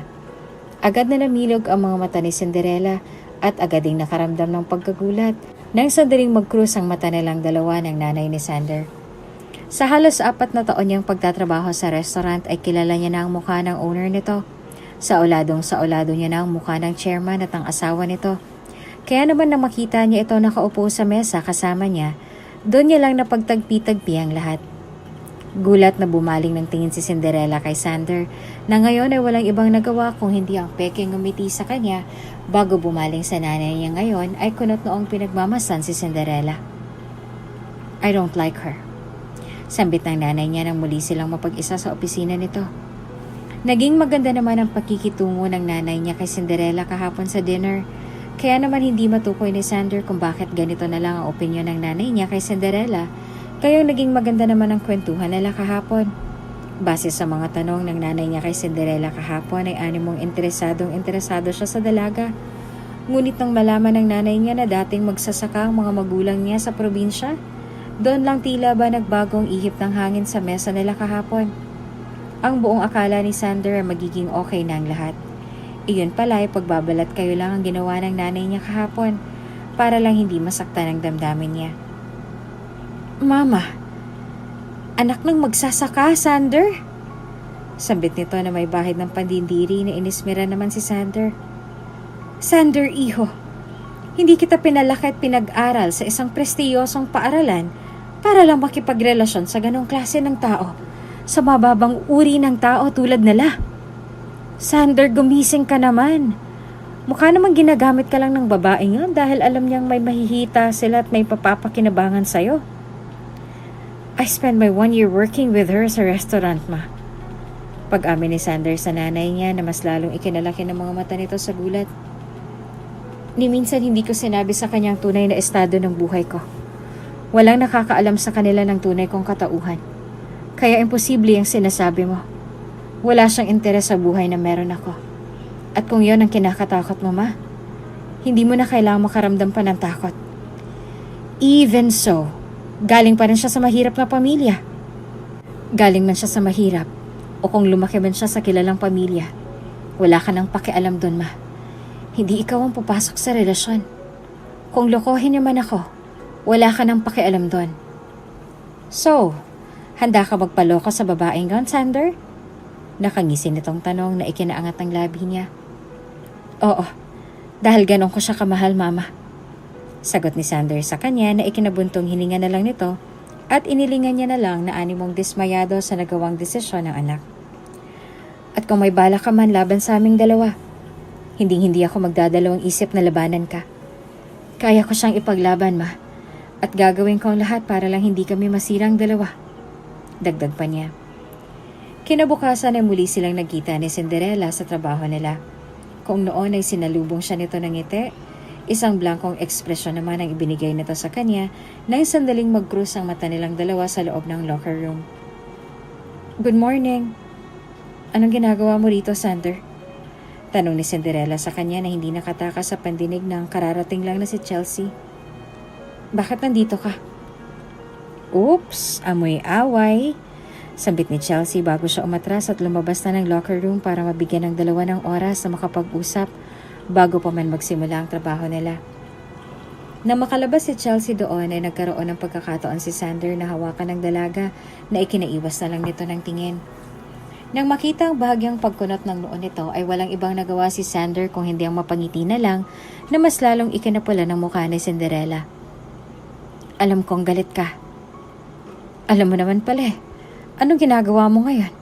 Agad na namilog ang mga mata ni Cinderella at agad ding nakaramdam ng pagkagulat nang sandaling mag-cruise ang mata nilang dalawa ng nanay ni Sander. Sa halos 4 na taon niyang pagtatrabaho sa restaurant ay kilala niya na ang mukha ng owner nito. Sa olado niya na ang mukha ng chairman at ang asawa nito. Kaya naman nang makita niya ito nakaupo sa mesa kasama niya, doon niya lang napagtagpi-tagpi ang lahat. Gulat na bumaling ng tingin si Cinderella kay Sander na ngayon ay walang ibang nagawa kung hindi ang pekeng ngumiti sa kanya bago bumaling sa nanay niya ngayon ay kunot noong pinagmamasan si Cinderella. I don't like her. Sambit ng nanay niya nang muli silang mapag-isa sa opisina nito. Naging maganda naman ang pakikitungo ng nanay niya kay Cinderella kahapon sa dinner. Kaya naman hindi matukoy ni Sander kung bakit ganito na lang ang opinyon ng nanay niya kay Cinderella. Kaya naging maganda naman ang kwentuhan nila kahapon. Base sa mga tanong ng nanay niya kay Cinderella kahapon ay animong interesado siya sa dalaga. Ngunit nang malaman ng nanay niya na dating magsasaka ang mga magulang niya sa probinsya, doon lang tila ba nagbagong ihip ng hangin sa mesa nila kahapon. Ang buong akala ni Sander ay magiging okay na ang lahat. Iyon pala ay pagbabalat kayo lang ang ginawa ng nanay niya kahapon para lang hindi masaktan ang damdamin niya. Mama, anak ng magsasaka, Sander? Sambit nito na may bahid ng pandindiri na inismira naman si Sander. Sander, iho, hindi kita pinalaki at pinag-aral sa isang prestiyosong paaralan para lang makipagrelasyon sa ganong klase ng tao, sa mababang uri ng tao tulad nila. Sander, gumising ka naman. Mukha namang ginagamit ka lang ng babaeng yun dahil alam niyang may mahihita sila at may papapakinabangan sa'yo. I spent my 1 year working with her sa restaurant, ma. Pag-amin ni Sander sa nanay niya na mas lalong ikinalaki ng mga mata nito sa gulat. Ni minsan hindi ko sinabi sa kanyang tunay na estado ng buhay ko. Walang nakakaalam sa kanila ng tunay kong katauhan. Kaya imposible ang sinasabi mo. Wala siyang interes sa buhay na meron ako. At kung yon ang kinakatakot mo, ma, hindi mo na kailangang makaramdam pa ng takot. Even so, galing pa rin siya sa mahirap na pamilya. Galing man siya sa mahirap, o kung lumaki man siya sa kilalang pamilya, wala ka nang pakialam doon, ma. Hindi ikaw ang papasok sa relasyon. Kung lokohin niya man ako, wala ka nang pakialam doon. So, handa ka magpaloko sa babaeng yon, Sander? Nakangisin nitong tanong na ikinaangat ng labi niya. Oo, dahil ganon ko siya kamahal, mama. Sagot ni Sander sa kanya na ikinabuntong hininga na lang nito at inilingan niya na lang na animong dismayado sa nagawang desisyon ng anak. At kung may bala ka man laban sa aming dalawa, hindi ako magdadalawang isip na labanan ka. Kaya ko siyang ipaglaban, ma, at gagawin ko ang lahat para lang hindi kami masirang dalawa. Dagdag pa niya. Kinabukasan ay muli silang nagkita ni Cinderella sa trabaho nila. Kung noon ay sinalubong siya nito ng ngiti, isang blankong ekspresyon naman ang ibinigay nito sa kanya nang sandaling mag-cruise ang mata nilang dalawa sa loob ng locker room. Good morning. Anong ginagawa mo rito, Sander? Tanong ni Cinderella sa kanya na hindi nakatakas sa pandinig ng kararating lang na si Chelsea. Bakit nandito ka? Oops, amoy away. Sambit ni Chelsea bago siya umatras at lumabas na ng locker room para mabigyan ng dalawa ng oras na makapag-usap bago pa man magsimula ang trabaho nila. Nang makalabas si Chelsea doon ay nagkaroon ng pagkakataon si Sander na hawakan ng dalaga na ikinaiwas na lang nito ng tingin. Nang makita ang bahagyang pagkunot ng noon nito ay walang ibang nagawa si Sander kung hindi ang mapangiti na lang na mas lalong ikinapula ng mukha ni Cinderella. Alam kong galit ka. Alam mo naman pala eh. Anong ginagawa mo ngayon?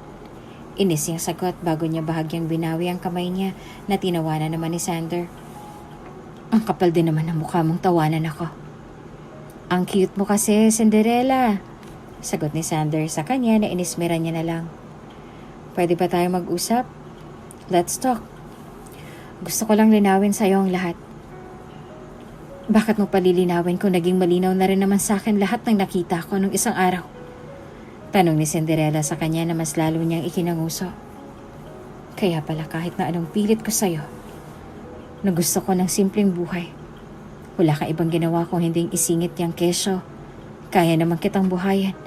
Inis niyang sagot bago niya bahagyang binawi ang kamay niya na tinawanan naman ni Sander. Ang kapal din naman ng mukha mong tawanan ako. Ang cute mo kasi, Cinderella. Sagot ni Sander sa kanya na inismera niya na lang. Pwede ba tayo mag-usap? Let's talk. Gusto ko lang linawin sa'yo ang lahat. Bakit mo palilinawin kung naging malinaw na rin naman sa akin lahat ng nakita ko nung isang araw? Tanong ni Cinderella sa kanya na mas lalo niyang ikinanguso. Kaya pala kahit na anong pilit ko sa'yo, na gusto ko ng simpleng buhay. Wala kang ibang ginawa kung hinding isingit yang kesyo. Kaya naman kitang buhayan.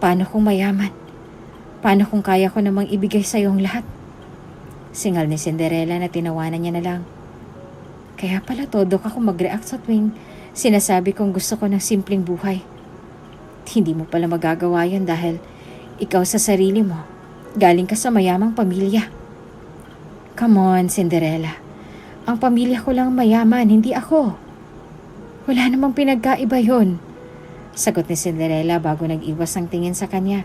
Paano kung mayaman? Paano kung kaya ko namang ibigay sa'yo ang lahat? Singal ni Cinderella na tinawanan niya na lang. Kaya pala todo ka kung mag-react sa tuwing sinasabi kong gusto ko ng simpleng buhay. Hindi mo pala magagawa yan dahil ikaw sa sarili mo, galing ka sa mayamang pamilya. Come on, Cinderella. Ang pamilya ko lang mayaman, hindi ako. Wala namang pinagkaiba yun. Sagot ni Cinderella bago nag-iwas ang tingin sa kanya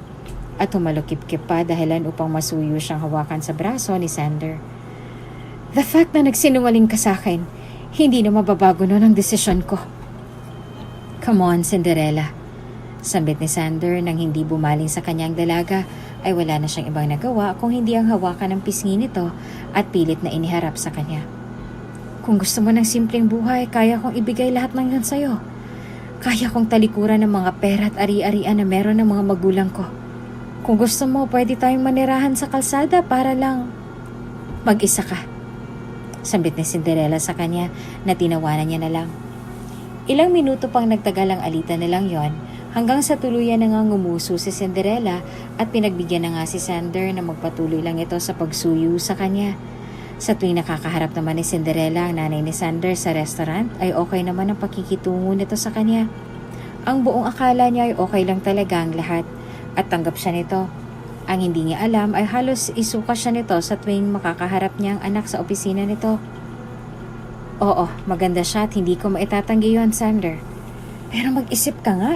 at tumalukip-kip pa dahilan upang masuyo siyang hawakan sa braso ni Sander. The fact na nagsinungaling ka sa akin, hindi na mababago nun ang desisyon ko. Come on, Cinderella. Sambit ni Sander nang hindi bumaling sa kanyang dalaga ay wala na siyang ibang nagawa kung hindi ang hawakan ng pisngi nito at pilit na iniharap sa kanya. Kung gusto mo ng simpleng buhay, kaya kong ibigay lahat ng yan sa'yo. Kaya kong talikuran ng mga pera at ari-arian na meron ng mga magulang ko. Kung gusto mo, pwede tayong manirahan sa kalsada para lang mag-isa ka. Sambit ni Cinderella sa kanya na tinawanan niya na lang. Ilang minuto pang nagtagal ang alitan nilang yon hanggang sa tuluyan na nga ngumuso si Cinderella at pinagbigyan na nga si Sander na magpatuloy lang ito sa pagsuyo sa kanya. Sa tuwing nakakaharap naman ni Cinderella ang nanay ni Sander sa restaurant ay okay naman ang pakikitungo nito sa kanya. Ang buong akala niya ay okay lang talaga ang lahat at tanggap siya nito. Ang hindi niya alam ay halos isuka siya nito sa tuwing makakaharap niya ang anak sa opisina nito. Oo, maganda siya at hindi ko maitatanggi yun, Sander. Pero mag-isip ka nga.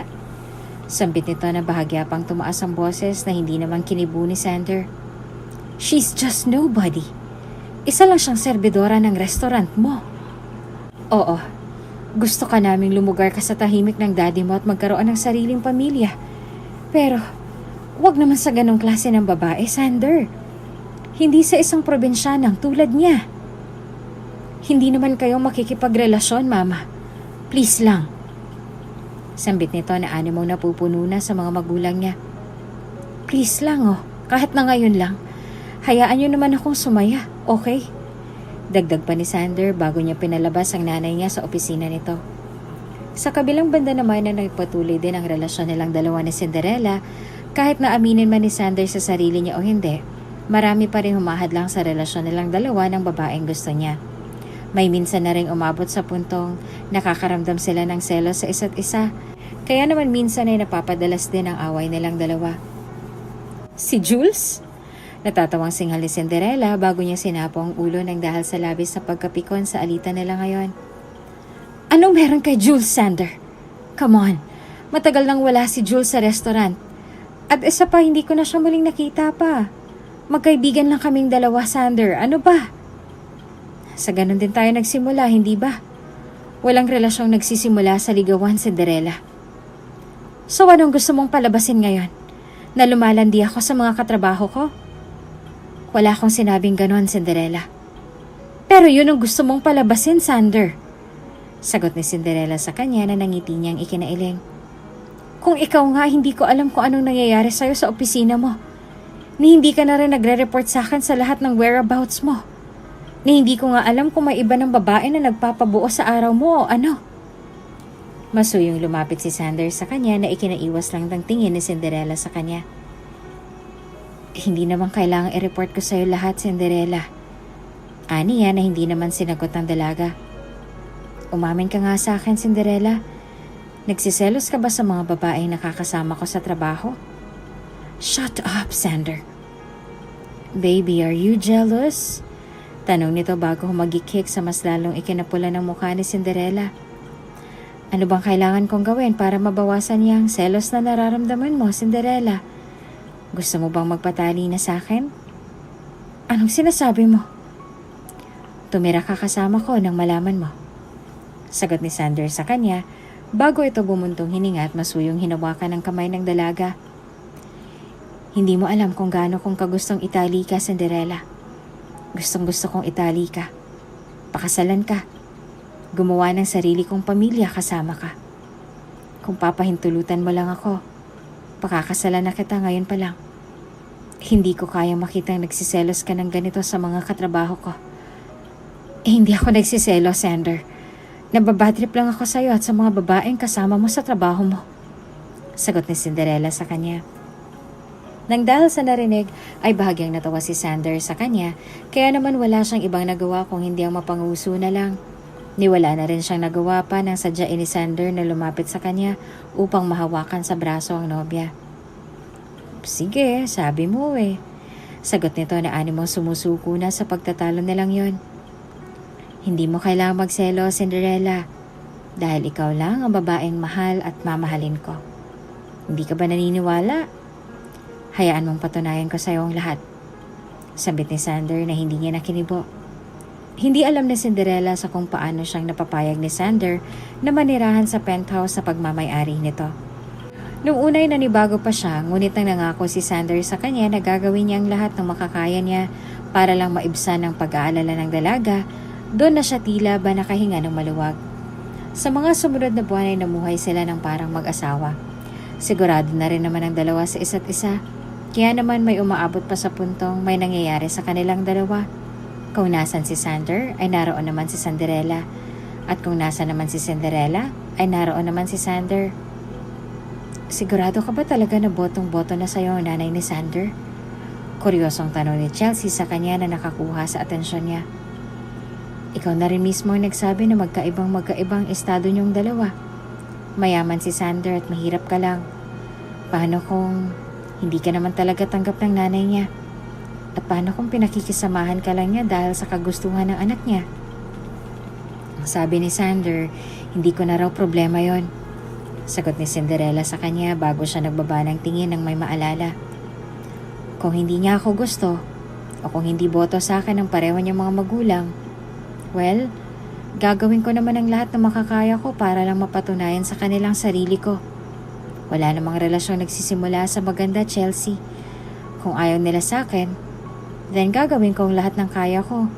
Sambit nito na bahagya pang tumaas ang boses na hindi naman kinibo ni Sander. She's just nobody. Isa lang siyang serbidora ng restaurant mo. Oo, gusto ka naming lumugar ka sa tahimik ng daddy mo at magkaroon ng sariling pamilya. Pero, wag naman sa ganong klase ng babae, Sander. Hindi sa isang probinsyanang tulad niya. Hindi naman kayo makikipagrelasyon, Mama. Please lang. Sambit nito na animong napupuno na sa mga magulang niya. Please lang kahit na ngayon lang. Hayaan niyo naman akong sumaya, okay? Dagdag pa ni Sander bago niya pinalabas ang nanay niya sa opisina nito. Sa kabilang banda naman na nagpatuloy din ang relasyon nilang dalawa ni Cinderella, kahit na aminin man ni Sander sa sarili niya o hindi, marami pa rin humahadlang sa relasyon nilang dalawa ng babaeng gusto niya. May minsan na rin umabot sa puntong nakakaramdam sila ng selos sa isa't isa. Kaya naman minsan ay napapadalas din ang away nilang dalawa. Si Jules? Natatawang singhal ni Cinderella bago niya sinapo ang ulo ng dahil sa labis na pagkapikon sa alitan nila ngayon. Anong meron kay Jules, Sander? Come on, matagal nang wala si Jules sa restaurant. At isa pa, hindi ko na siya muling nakita pa. Magkaibigan lang kaming dalawa, Sander. Ano ba? Sa ganun din tayo nagsimula, hindi ba? Walang relasyong nagsisimula sa ligawan, Cinderella. So anong gusto mong palabasin ngayon? Na lumalandi ako sa mga katrabaho ko? Wala akong sinabing ganon, Cinderella. Pero yun ang gusto mong palabasin, Sander. Sagot ni Cinderella sa kanya na nangiti niyang ikinailing. Kung ikaw nga, hindi ko alam kung anong nangyayari sa'yo sa opisina mo. Ni hindi ka na rin nagre-report sa akin sa lahat ng whereabouts mo. Ni hindi ko nga alam kung may iba ng babae na nagpapabuo sa araw mo o ano. Masuyong lumapit si Sander sa kanya na ikinaiwas lang ng tingin ni Cinderella sa kanya. Hindi naman kailangang i-report ko sa'yo lahat, Cinderella. Ani yan na hindi naman sinagot ng dalaga. Umamin ka nga sa akin, Cinderella. Nagsiselos ka ba sa mga babaeng nakakasama ko sa trabaho? Shut up, Sander. Baby, are you jealous? Tanong nito bago humagikik sa mas lalong ikinapula ng mukha ni Cinderella. Ano bang kailangan kong gawin para mabawasan niyang selos na nararamdaman mo, Cinderella? Gusto mo bang magpatali na sa akin? Anong sinasabi mo? Tumira ka kasama ko nang malaman mo. Sagot ni Sander sa kanya bago ito bumuntong hininga at masuyong hinawakan ng kamay ng dalaga. Hindi mo alam kung gaano kong kagustong itali ka, Cinderella. Gustong gusto kong itali ka. Pakasalan ka. Gumawa ng sarili kong pamilya kasama ka. Kung papahintulutan mo lang ako, pakakasalan na kita ngayon pa lang. Hindi ko kaya makitang nagsiselos ka ng ganito sa mga katrabaho ko. Hindi ako nagsiselos, Sander. Nababadrip lang ako sa'yo at sa mga babaeng kasama mo sa trabaho mo. Sagot ni Cinderella sa kanya. Nang dahil sa narinig ay bahagyang natawa si Sander sa kanya, kaya naman wala siyang ibang nagawa kung hindi ang mapanguso na lang. Niwala na rin siyang nagawa pa nang sadyain ni Sander na lumapit sa kanya upang mahawakan sa braso ang nobya. Sige, sabi mo eh. Sagot nito na animong sumusuko na sa pagtatalo nilang yon. Hindi mo kailangang magselo, Cinderella, dahil ikaw lang ang babaeng mahal at mamahalin ko. Hindi ka ba naniniwala? Hayaan mong patunayan ko sa iyo ang lahat. Sabit ni Sander na hindi niya nakinibo. Hindi alam ni Cinderella sa kung paano siyang napapayag ni Sander na manirahan sa penthouse sa pagmamay-ari nito. Nung unay nanibago pa siya, ngunit nang nangako si Sander sa kanya na gagawin niya ang lahat ng makakaya niya para lang maibsan ang pag-aalala ng dalaga, doon na siya tila ba nakahinga ng maluwag. Sa mga sumunod na buwan ay namuhay sila ng parang mag-asawa. Sigurado na rin naman ang dalawa sa isa't isa, kaya naman may umaabot pa sa puntong may nangyayari sa kanilang dalawa. Kung nasan si Sander, ay naroon naman si Cinderella. At kung nasan naman si Cinderella, ay naroon naman si Sander. Sigurado ka ba talaga na botong-boto na sa'yo ang nanay ni Sander? Kuryosong tanong ni Chelsea sa kanya na nakakuha sa atensyon niya. Ikaw na rin mismo ang nagsabi na magkaibang estado niyong dalawa. Mayaman si Sander at mahirap ka lang. Paano kung hindi ka naman talaga tanggap ng nanay niya? At paano kung pinakikisamahan ka lang niya dahil sa kagustuhan ng anak niya? Sabi ni Sander, hindi ko na raw problema yon. Sagot ni Cinderella sa kanya bago siya nagbaba ng tingin ng may maalala. Kung hindi niya ako gusto, o kung hindi boto sa akin ng pareho niyang mga magulang, well, gagawin ko naman ang lahat na makakaya ko para lang mapatunayan sa kanilang sarili ko. Wala namang relasyong nagsisimula sa maganda, Chelsea. Kung ayaw nila sa akin, then gagawin ko ang lahat ng kaya ko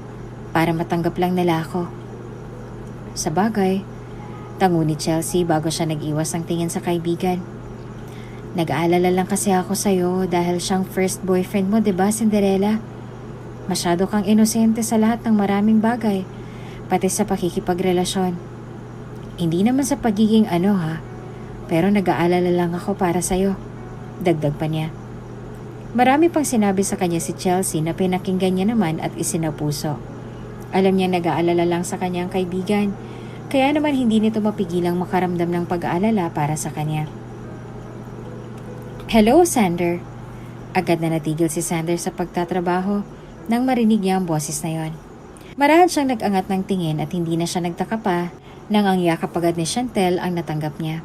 para matanggap lang nila ako. Sa bagay, tango ni Chelsea bago siya nag-iwas ng tingin sa kaibigan. Nag-aalala lang kasi ako sa'yo dahil siyang first boyfriend mo, diba, Cinderella? Masyado kang inosente sa lahat ng maraming bagay, pati sa pakikipagrelasyon. Hindi naman sa pagiging pero nag-aalala lang ako para sa'yo. Dagdag pa niya. Marami pang sinabi sa kanya si Chelsea na pinakinggan niya naman at isinapuso. Alam niya nag-aalala lang sa kanyang kaibigan, kaya naman hindi nito mapigilang makaramdam ng pag-aalala para sa kanya. Hello, Sander. Agad na natigil si Sander sa pagtatrabaho nang marinig niya ang boses na yon. Marahan siyang nag-angat ng tingin at hindi na siya nagtaka pa nang ang yakap agad ni Chantel ang natanggap niya.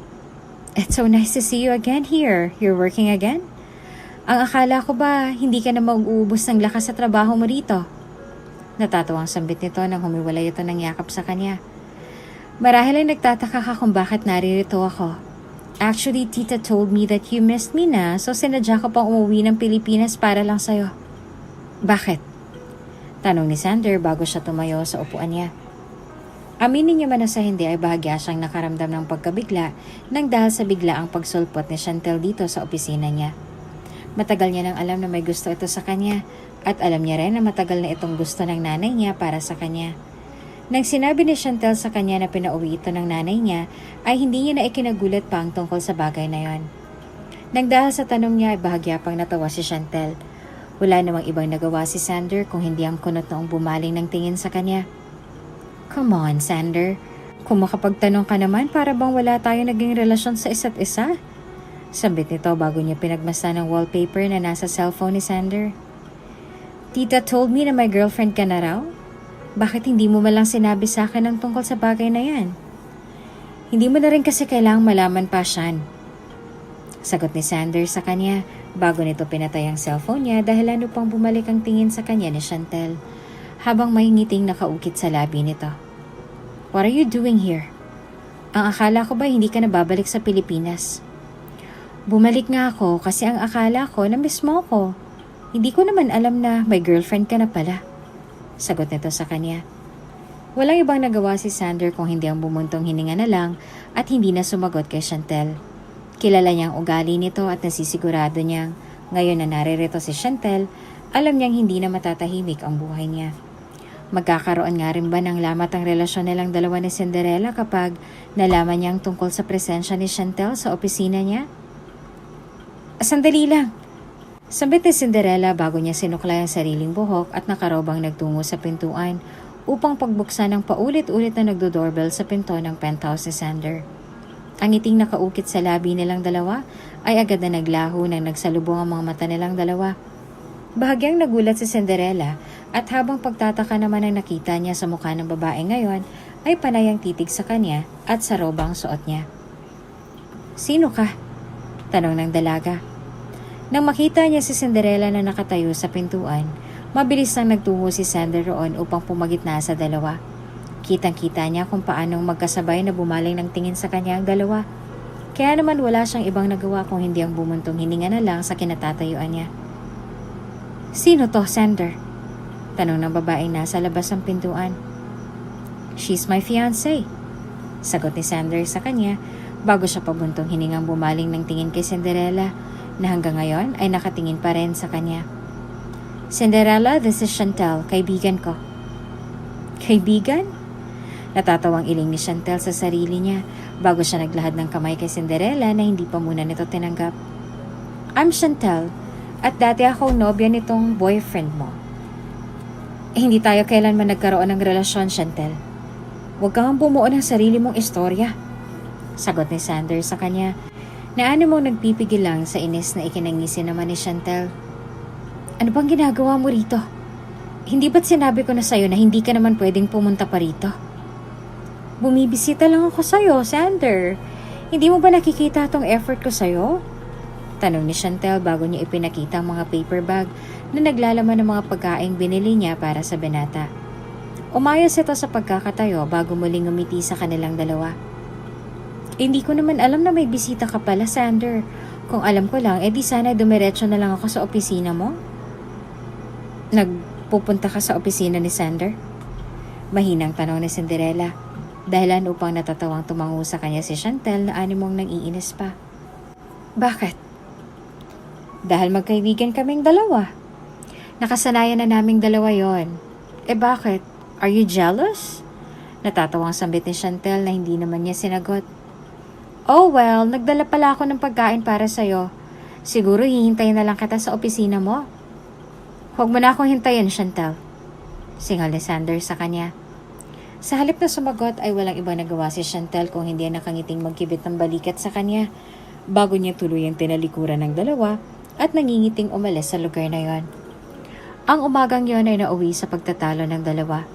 It's so nice to see you again here. You're working again? Ang akala ko ba, hindi ka na mag-uubos ng lakas sa trabaho mo dito? Natatawang sambit nito nang humiwalay ito ng yakap sa kanya. Marahil ay nagtataka ka kung bakit naririto ako. Actually, Tita told me that you missed me na, so sinadya ko pang umuwi ng Pilipinas para lang sa'yo. Bakit? Tanong ni Sander bago siya tumayo sa upuan niya. Aminin niya man o sa hindi ay bahagya siyang nakaramdam ng pagkabigla nang dahil sa bigla ang pagsulpot ni Chantel dito sa opisina niya. Matagal niya nang alam na may gusto ito sa kanya at alam niya rin na matagal na itong gusto ng nanay niya para sa kanya. Nang sinabi ni Chantel sa kanya na pinauwi ito ng nanay niya, ay hindi niya na ikinagulat pa ang tungkol sa bagay na yon. Nang dahil sa tanong niya ay bahagya pang natawa si Chantel. Wala namang ibang nagawa si Sander kung hindi ang kunot noong bumaling ng tingin sa kanya. Come on, Sander. Kung makapagtanong ka naman para bang wala tayo naging relasyon sa isa't isa? Sambit nito bago niya pinagmasa ng wallpaper na nasa cellphone ni Sander. Tita told me na may girlfriend ka na raw? Bakit hindi mo malang sinabi sa akin ang tungkol sa bagay na yan? Hindi mo na rin kasi kailangang malaman pa, Shan. Sagot ni Sander sa kanya bago nito pinatay ang cellphone niya dahil ano pang bumalik ang tingin sa kanya ni Chantel habang may ngiting nakaukit sa labi nito. What are you doing here? Ang akala ko ba hindi ka na babalik sa Pilipinas? Bumalik nga ako kasi ang akala ko na miss mo ko. Hindi ko naman alam na may girlfriend ka na pala. Sagot nito sa kanya. Walang ibang nagawa si Sander kung hindi ang bumuntong hininga na lang at hindi na sumagot kay Chantel. Kilala niyang ugali nito at nasisigurado niyang ngayon na naririto si Chantel, alam niyang hindi na matatahimik ang buhay niya. Magkakaroon nga rin ba ng lamat ang relasyon nilang dalawa ni Cinderella kapag nalaman niyang tungkol sa presensya ni Chantel sa opisina niya? Sandali lang. Sambit ni Cinderella bago niya sinuklay ang sariling buhok at nakarobang nagtungo sa pintuan upang pagbuksan ng paulit-ulit na nagdo-doorbell sa pinto ng penthouse ni Sander. Ang ngiting nakaukit sa labi nilang dalawa ay agad na naglaho nang nagsalubong ang mga mata nilang dalawa. Bahagyang nagulat si Cinderella at habang pagtataka naman ang nakita niya sa mukha ng babae ngayon ay panayang titig sa kanya at sa robang suot niya. Sino ka? Tanong ng dalaga. Nang makita niya si Cinderella na nakatayo sa pintuan, mabilis nang nagtungo si Sander roon upang pumagitna sa dalawa. Kitang-kita niya kung paanong magkasabay na bumaling ng tingin sa kanya ang dalawa. Kaya naman wala siyang ibang nagawa kung hindi ang bumuntong hininga na lang sa kinatatayuan niya. Sino to, Sander? Tanong ng babaeng nasa labas ng pintuan. She's my fiancé. Sagot ni Sander sa kanya bago siya pabuntong hiningang bumaling ng tingin kay Cinderella na hanggang ngayon ay nakatingin pa rin sa kanya. Cinderella, this is Chantel, kaibigan ko. Kaibigan? Natatawang iling ni Chantel sa sarili niya bago siya naglahad ng kamay kay Cinderella na hindi pa muna nito tinanggap. I'm Chantel at dati akong nobya nitong boyfriend mo. Hindi tayo kailanman nagkaroon ng relasyon, Chantel. Huwag kang bumuo ng sarili mong istorya. Sagot ni Sander sa kanya na ano mong nagpipigil lang sa inis na ikinangisi naman ni Chantel. Ano bang ginagawa mo rito? Hindi ba't sinabi ko na sa'yo na hindi ka naman pwedeng pumunta pa rito? Bumibisita lang ako sa'yo, Sander. Hindi mo ba nakikita tong effort ko sa'yo? Tanong ni Chantel bago niya ipinakita ang mga paper bag na naglalaman ng mga pagkaing binili niya para sa binata. Umayos ito sa pagkakatayo bago muling umiti sa kanilang dalawa. Hindi ko naman alam na may bisita ka pala, Sander. Kung alam ko lang, edi sana dumiretso na lang ako sa opisina mo. Nagpupunta ka sa opisina ni Sander? Mahinang tanong ni Cinderella, dahilan upang natatawang tumango sa kanya si Chantel na animong nang-iinis pa. Bakit? Dahil magkaibigan kaming dalawa. Nakasanayan na naming dalawa yon. Bakit? Are you jealous? Natatawang sambit ni Chantel na hindi naman niya sinagot. Oh well, nagdala pala ako ng pagkain para sa'yo. Siguro hihintayin na lang kita sa opisina mo. Huwag mo na akong hintayin, Chantel. Singal ni Sander sa kanya. Sa halip na sumagot ay walang ibang nagawa si Chantel kung hindi nakangiting magkibit ng balikat sa kanya bago niya tuluyang tinalikuran ng dalawa at nangingiting umalis sa lugar na yon. Ang umagang yon ay nauwi sa pagtatalo ng dalawa.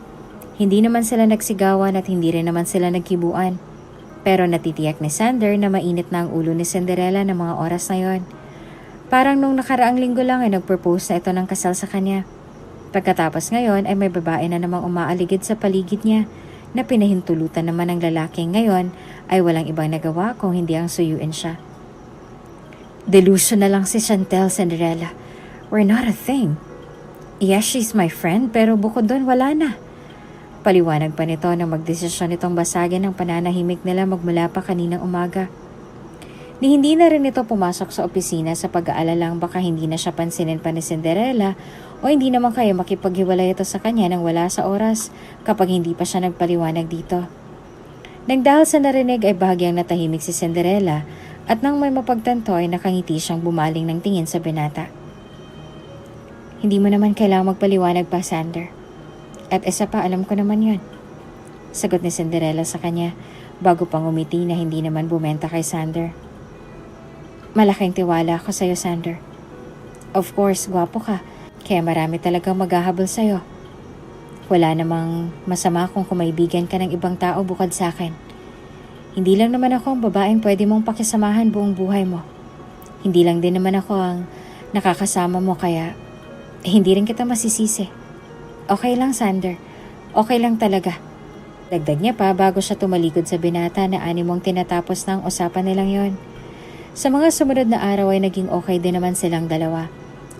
Hindi naman sila nagsigawan at hindi rin naman sila nagkibuan. Pero natitiyak ni Sander na mainit na ang ulo ni Cinderella ng mga oras na yon. Parang nung nakaraang linggo lang ay nagpropose na ito ng kasal sa kanya. Pagkatapos ngayon ay may babae na namang umaaligid sa paligid niya na pinahintulutan naman ng lalaki ngayon ay walang ibang nagawa kung hindi ang suyuin siya. Delusion na lang si Chantel, Cinderella. We're not a thing. Yes, she's my friend pero bukod doon wala na. Paliwanag pa nito na magdesisyon nitong basagin ang pananahimik nila magmula pa kaninang umaga. Ni hindi na rin ito pumasok sa opisina sa pag-aalalang baka hindi na siya pansinin pa ni Cinderella o hindi naman kaya makipaghiwalay ito sa kanya nang wala sa oras kapag hindi pa siya nagpaliwanag dito. Nang dahil sa narinig ay bahagyang natahimik si Cinderella at nang may mapagtanto ay nakangiti siyang bumaling ng tingin sa binata. Hindi mo naman kailangang magpaliwanag pa, Sander. At isa pa, alam ko naman yon. Sagot ni Cinderella sa kanya bago pang umiti na hindi naman bumenta kay Sander. Malaking tiwala ako sa'yo, Sander. Of course, gwapo ka, kaya marami talagang maghahabol sa'yo. Wala namang masama kung kumaibigan ka ng ibang tao bukod sa akin. Hindi lang naman ako ang babaeng pwede mong pakisamahan buong buhay mo. Hindi lang din naman ako ang nakakasama mo kaya hindi rin kita masisisi. Okay lang, Sander. Okay lang talaga. Dagdag niya pa bago siya tumalikod sa binata na animong tinatapos ng usapan nilang yon. Sa mga sumunod na araw ay naging okay din naman silang dalawa.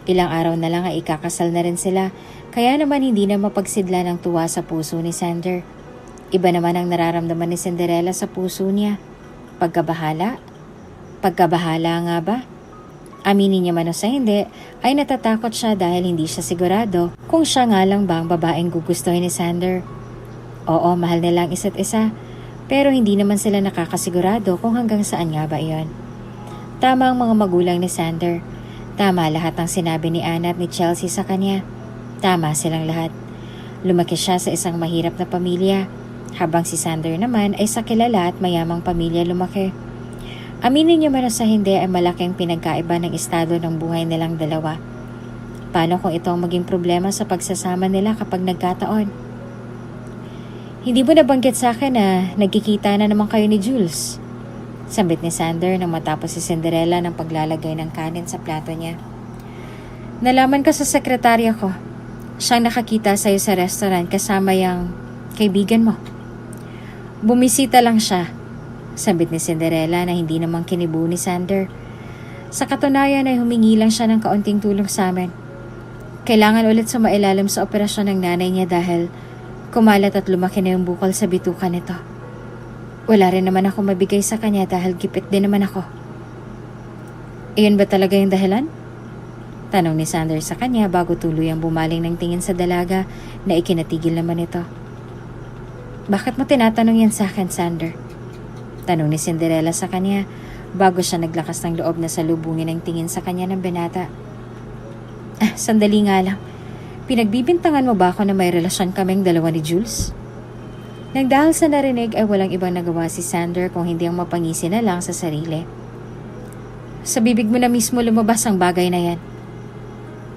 Ilang araw na lang ay ikakasal na rin sila, kaya naman hindi na mapagsidla ng tuwa sa puso ni Sander. Iba naman ang nararamdaman ni Cinderella sa puso niya. Pagkabahala? Pagkabahala nga ba? Aminin niya man o sa hindi, ay natatakot siya dahil hindi siya sigurado kung siya nga lang ba ang babaeng gugustuhin ni Sander. Oo, mahal nila ang isa't isa, pero hindi naman sila nakakasigurado kung hanggang saan nga ba iyon. Tama ang mga magulang ni Sander. Tama lahat ng sinabi ni Anna at ni Chelsea sa kanya. Tama silang lahat. Lumaki siya sa isang mahirap na pamilya, habang si Sander naman ay sa kilala at mayamang pamilya lumaki. Aminin niyo man o sa hindi ay malaking pinagkaiba ng estado ng buhay nilang dalawa. Paano kung ito ang maging problema sa pagsasama nila kapag nagkataon? Hindi mo nabanggit sa akin na nagkikita na naman kayo ni Jules. Sambit ni Sander nang matapos si Cinderella ng paglalagay ng kanin sa plato niya. Nalaman ko sa sekretarya ko. Siyang nakakita sa'yo sa restaurant kasama yung kaibigan mo. Bumisita lang siya. Sambit ni Cinderella na hindi namang kinibo ni Sander. Sa katunayan ay humingi lang siya ng kaunting tulong sa amin. Kailangan ulit sumailalim sa operasyon ng nanay niya dahil kumalat at lumaki na yung bukol sa bituka nito. Wala rin naman ako mabigay sa kanya dahil gipit din naman ako. Iyon ba talaga yung dahilan? Tanong ni Sander sa kanya bago tuluyang bumaling ng tingin sa dalaga na ikinatigil naman ito. Bakit mo tinatanong yan sa akin, Sander? Tanong ni Cinderella sa kanya bago siya naglakas ng loob na salubungin ang tingin sa kanya ng binata. Sandali nga lang. Pinagbibintangan mo ba ako na may relasyon kaming dalawa ni Jules? Nang dahil sa narinig ay walang ibang nagawa si Sander kung hindi ang mapangisi na lang sa sarili. Sa bibig mo na mismo lumabas ang bagay na yan.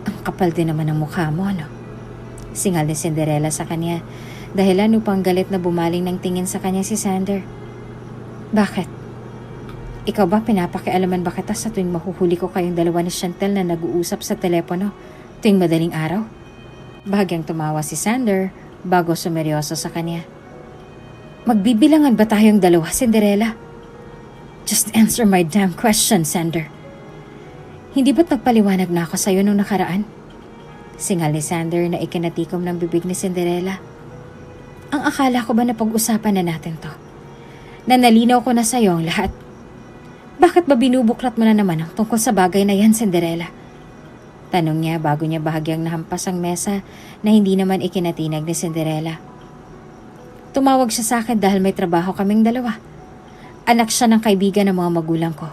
Ang kapal din naman ang mukha mo, no? Singal ni Cinderella sa kanya, dahilan upang galit na bumaling ng tingin sa kanya si Sander. Bakit? Ikaw ba pinapakialaman ba kita sa tuwing mahuhuli ko kayong dalawa ni Chantel na nag-uusap sa telepono tuwing madaling araw? Bahagyang tumawa si Sander bago sumeryoso sa kanya. Magbibilangan ba tayong dalawa, Cinderella? Just answer my damn question, Sander. Hindi ba't nagpaliwanag na ako sa'yo nung nakaraan? Singal ni Sander na ikinatikom ng bibig ni Cinderella. Ang akala ko ba na pag-usapan na natin to? Na nalinaw ko na sa'yo ang lahat. Bakit ba binubuklat mo na naman ang tungkol sa bagay na yan, Cinderella? Tanong niya bago niya bahagyang nahampas ang mesa na hindi naman ikinatinag ni Cinderella. Tumawag siya sa akin dahil may trabaho kaming dalawa. Anak siya ng kaibigan ng mga magulang ko.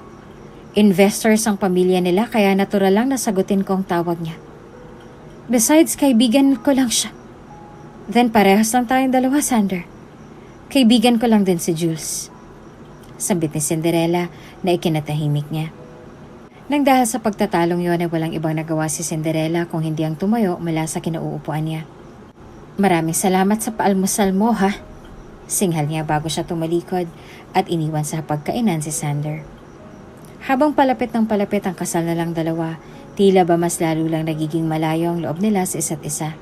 Investors ang pamilya nila kaya natural lang nasagutin ko ang tawag niya. Besides, kaibigan ko lang siya. Then parehas lang tayong dalawa, Sander. Kaibigan ko lang din si Jules. Sambit ni Cinderella na ikinatahimik niya. Nang dahil sa pagtatalong yon ay walang ibang nagawa si Cinderella kung hindi ang tumayo mula sa kinauupuan niya. Maraming salamat sa paalmusal mo, ha? Singhal niya bago siya tumalikod at iniwan sa pagkainan si Sander. Habang palapit ng palapit ang kasal na lang dalawa, tila ba mas lalo lang nagiging malayo ang loob nila sa isa't isa.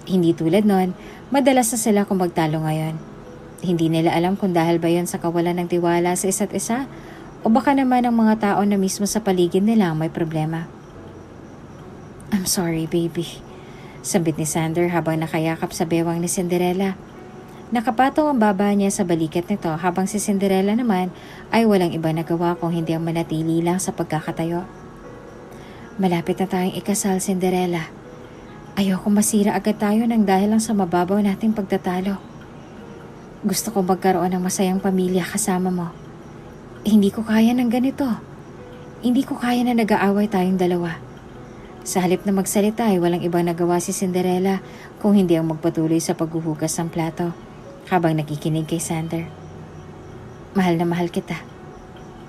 Hindi tulad nun, madalas na sila kung magtalo ngayon. Hindi nila alam kung dahil ba yon sa kawalan ng tiwala sa isa't isa o baka naman ang mga tao na mismo sa paligid nila ang may problema. I'm sorry, baby. Sambit ni Sander habang nakayakap sa bewang ni Cinderella. Nakapatong ang baba niya sa balikat nito habang si Cinderella naman ay walang iba nagawa kung hindi ang manatili lang sa pagkakatayo. Malapit na tayong ikasal, Cinderella. Ayoko masira agad tayo nang dahil lang sa mababaw nating pagtatalo. Gusto ko magkaroon ng masayang pamilya kasama mo. Hindi ko kaya ng ganito. Hindi ko kaya na nag-aaway tayong dalawa. Sa halip na magsalita ay walang ibang nagawa si Cinderella kung hindi ang magpatuloy sa paghuhugas ng plato habang nakikinig kay Sander. Mahal na mahal kita.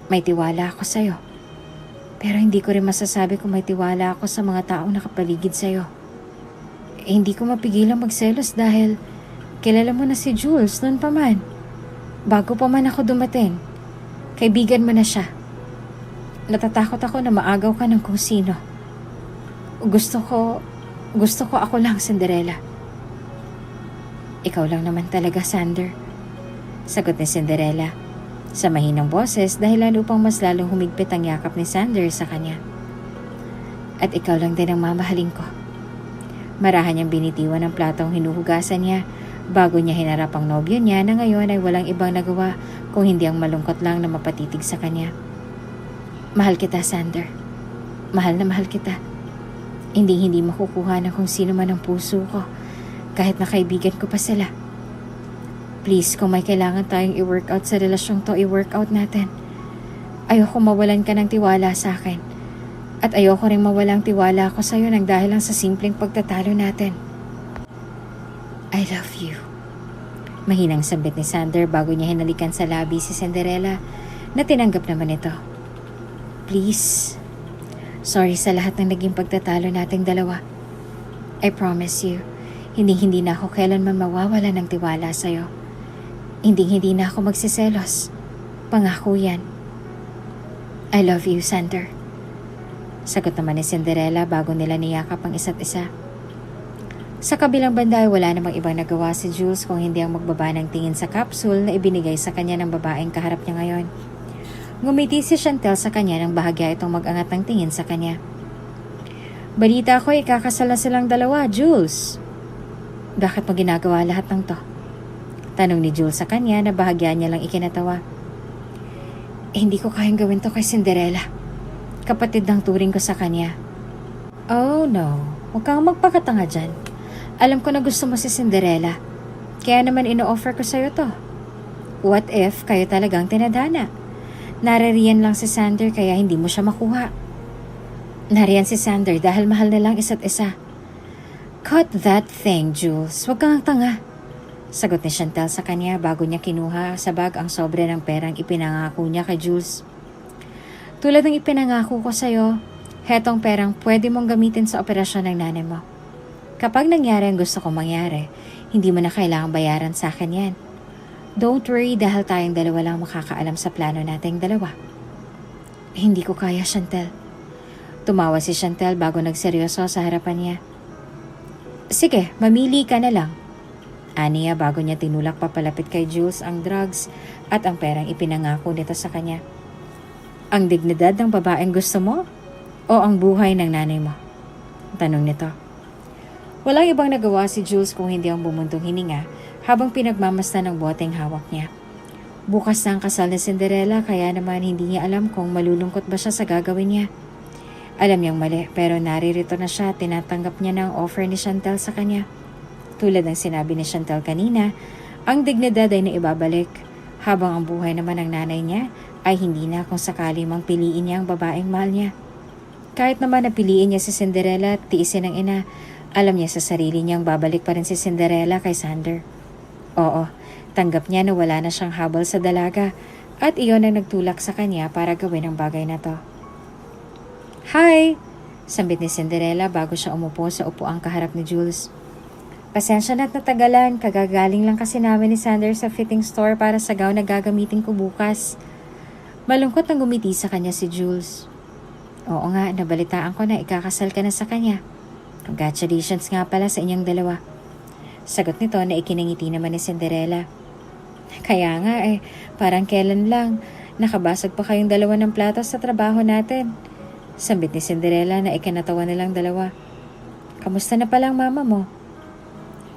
May tiwala ako sa'yo. Pero hindi ko rin masasabi kung may tiwala ako sa mga taong nakapaligid sa'yo. Hindi ko mapigilang magselos dahil kilala mo na si Jules noon pa man. Bago pa man ako dumating, kaibigan mo na siya. Natatakot ako na maagaw ka ng kung sino. Gusto ko ako lang, Cinderella. Ikaw lang naman talaga, Sander. Sagot ni Cinderella sa mahinang boses dahilan upang mas lalong humigpit ang yakap ni Sander sa kanya. At ikaw lang din ang mamahalin ko. Marahan niyang binitiwan ang platong hinuhugasan niya bago niya hinarap ang nobyo niya na ngayon ay walang ibang nagawa kung hindi ang malungkot lang na mapatitig sa kanya. Mahal kita, Sander. Mahal na mahal kita. Hindi makukuha ng kung sino man ang puso ko kahit na kaibigan ko pa sila. Please, kung may kailangan tayong i-workout sa relasyong to, i-workout natin. Ayoko mawalan ka ng tiwala sa akin. At ayoko rin mawalang tiwala ako sa'yo nang dahil lang sa simpleng pagtatalo natin. I love you. Mahinang sambit ni Sander bago niya hinalikan sa labi si Cinderella na tinanggap naman ito. Please. Sorry sa lahat ng naging pagtatalo nating dalawa. I promise you, hindi na ako kailanman mawawala ng tiwala sa'yo. Hindi na ako magsiselos. Pangako yan. I love you, Sander. Sagot naman ni Cinderella bago nila niyakap ang isa't isa. Sa kabilang banda ay wala namang ibang nagawa si Jules kung hindi ang magbaba ng tingin sa capsule na ibinigay sa kanya ng babaeng kaharap niya ngayon. Ngumiti si Chantel sa kanya nang bahagya itong mag-angat ng tingin sa kanya. Balita ko ikakasal na silang dalawa, Jules. Bakit mo ginagawa lahat ng to? Tanong ni Jules sa kanya na bahagya niya lang ikinatawa. Hindi ko kayang gawin to kay Cinderella. Kapatid ng turing ko sa kanya. Oh no, huwag kang magpakatanga dyan. Alam ko na gusto mo si Cinderella. Kaya naman ino-offer ko sa'yo to. What if kayo talagang tinadhana? Naririyan lang si Sander kaya hindi mo siya makuha. Nariyan si Sander dahil mahal na lang isa't isa. Cut that thing, Jules. Huwag kang tanga. Sagot ni Chantel sa kanya bago niya kinuha sa bag ang sobre ng perang ipinangako niya kay Jules. Tulad ng ipinangako ko sa'yo, hetong perang pwede mong gamitin sa operasyon ng nanay mo. Kapag nangyari ang gusto kong mangyari, hindi mo na kailangang bayaran sa akin yan. Don't worry dahil tayong dalawa lang makakaalam sa plano nating dalawa. Hindi ko kaya, Chantel. Tumawa si Chantel bago nagseryoso sa harapan niya. Sige, mamili ka na lang. Aniya bago niya tinulak papalapit kay Jules ang drugs at ang perang ipinangako nito sa kanya. Ang dignidad ng babaeng gusto mo o ang buhay ng nanay mo? Tanong nito. Walang ibang nagawa si Jules kung hindi ang bumuntong hininga habang pinagmamasdan ng boteng hawak niya. Bukas na ang kasal ni Cinderella kaya naman hindi niya alam kung malulungkot ba siya sa gagawin niya. Alam niyang mali pero naririto na siya at tinatanggap niya na ang offer ni Chantel sa kanya. Tulad ng sinabi ni Chantel kanina, ang dignidad ay naibabalik habang ang buhay naman ng nanay niya ay hindi na kung sakali mang piliin niya ang babaeng mahal niya. Kahit naman napiliin niya si Cinderella at tiisin ng ina, alam niya sa sarili niyang babalik pa rin si Cinderella kay Sander. Oo, tanggap niya na wala na siyang habol sa dalaga at iyon ang nagtulak sa kanya para gawin ang bagay na to. Hi! Sambit ni Cinderella bago siya umupo sa upuang kaharap ni Jules. Pasensya na't natagalan, kagagaling lang kasi namin ni Sander sa fitting store para sa gown na gagamitin ko bukas. Malungkot nang gumiti sa kanya si Jules. Oo nga, nabalitaan ko na ikakasal ka na sa kanya. Congratulations nga pala sa inyong dalawa. Sagot nito na ikinangiti naman ni Cinderella. Kaya nga parang kailan lang, nakabasag pa kayong dalawa ng platos sa trabaho natin. Sambit ni Cinderella na ikinatawa nilang dalawa. Kamusta na palang mama mo?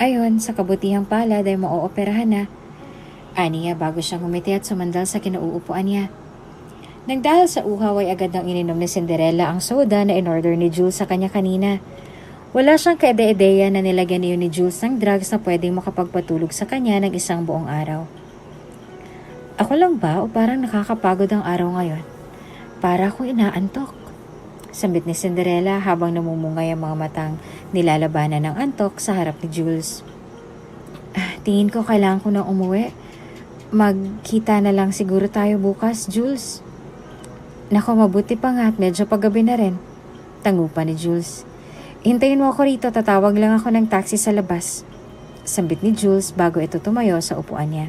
Ayon, sa kabutihang palad ay maooperahan na. Aniya bago siyang umiti at sumandal sa kinauupuan niya. Nang dahil sa uhaw ay agad nang ininom ni Cinderella ang soda na in-order ni Jules sa kanya kanina. Wala siyang kaide-ideya na nilagyan niyo ni Jules ng drugs na pwedeng makapagpatulog sa kanya ng isang buong araw. Ako lang ba o parang nakakapagod ang araw ngayon? Para akong inaantok. Sambit ni Cinderella habang namumungay ang mga matang nilalabanan ng antok sa harap ni Jules. Tingin ko kailangan ko nang umuwi. Magkita na lang siguro tayo bukas, Jules. Nako, mabuti pa nga at medyo paggabi na rin. Tangupa ni Jules. Hintayin mo ako rito, tatawag lang ako ng taxi sa labas. Sambit ni Jules bago ito tumayo sa upuan niya.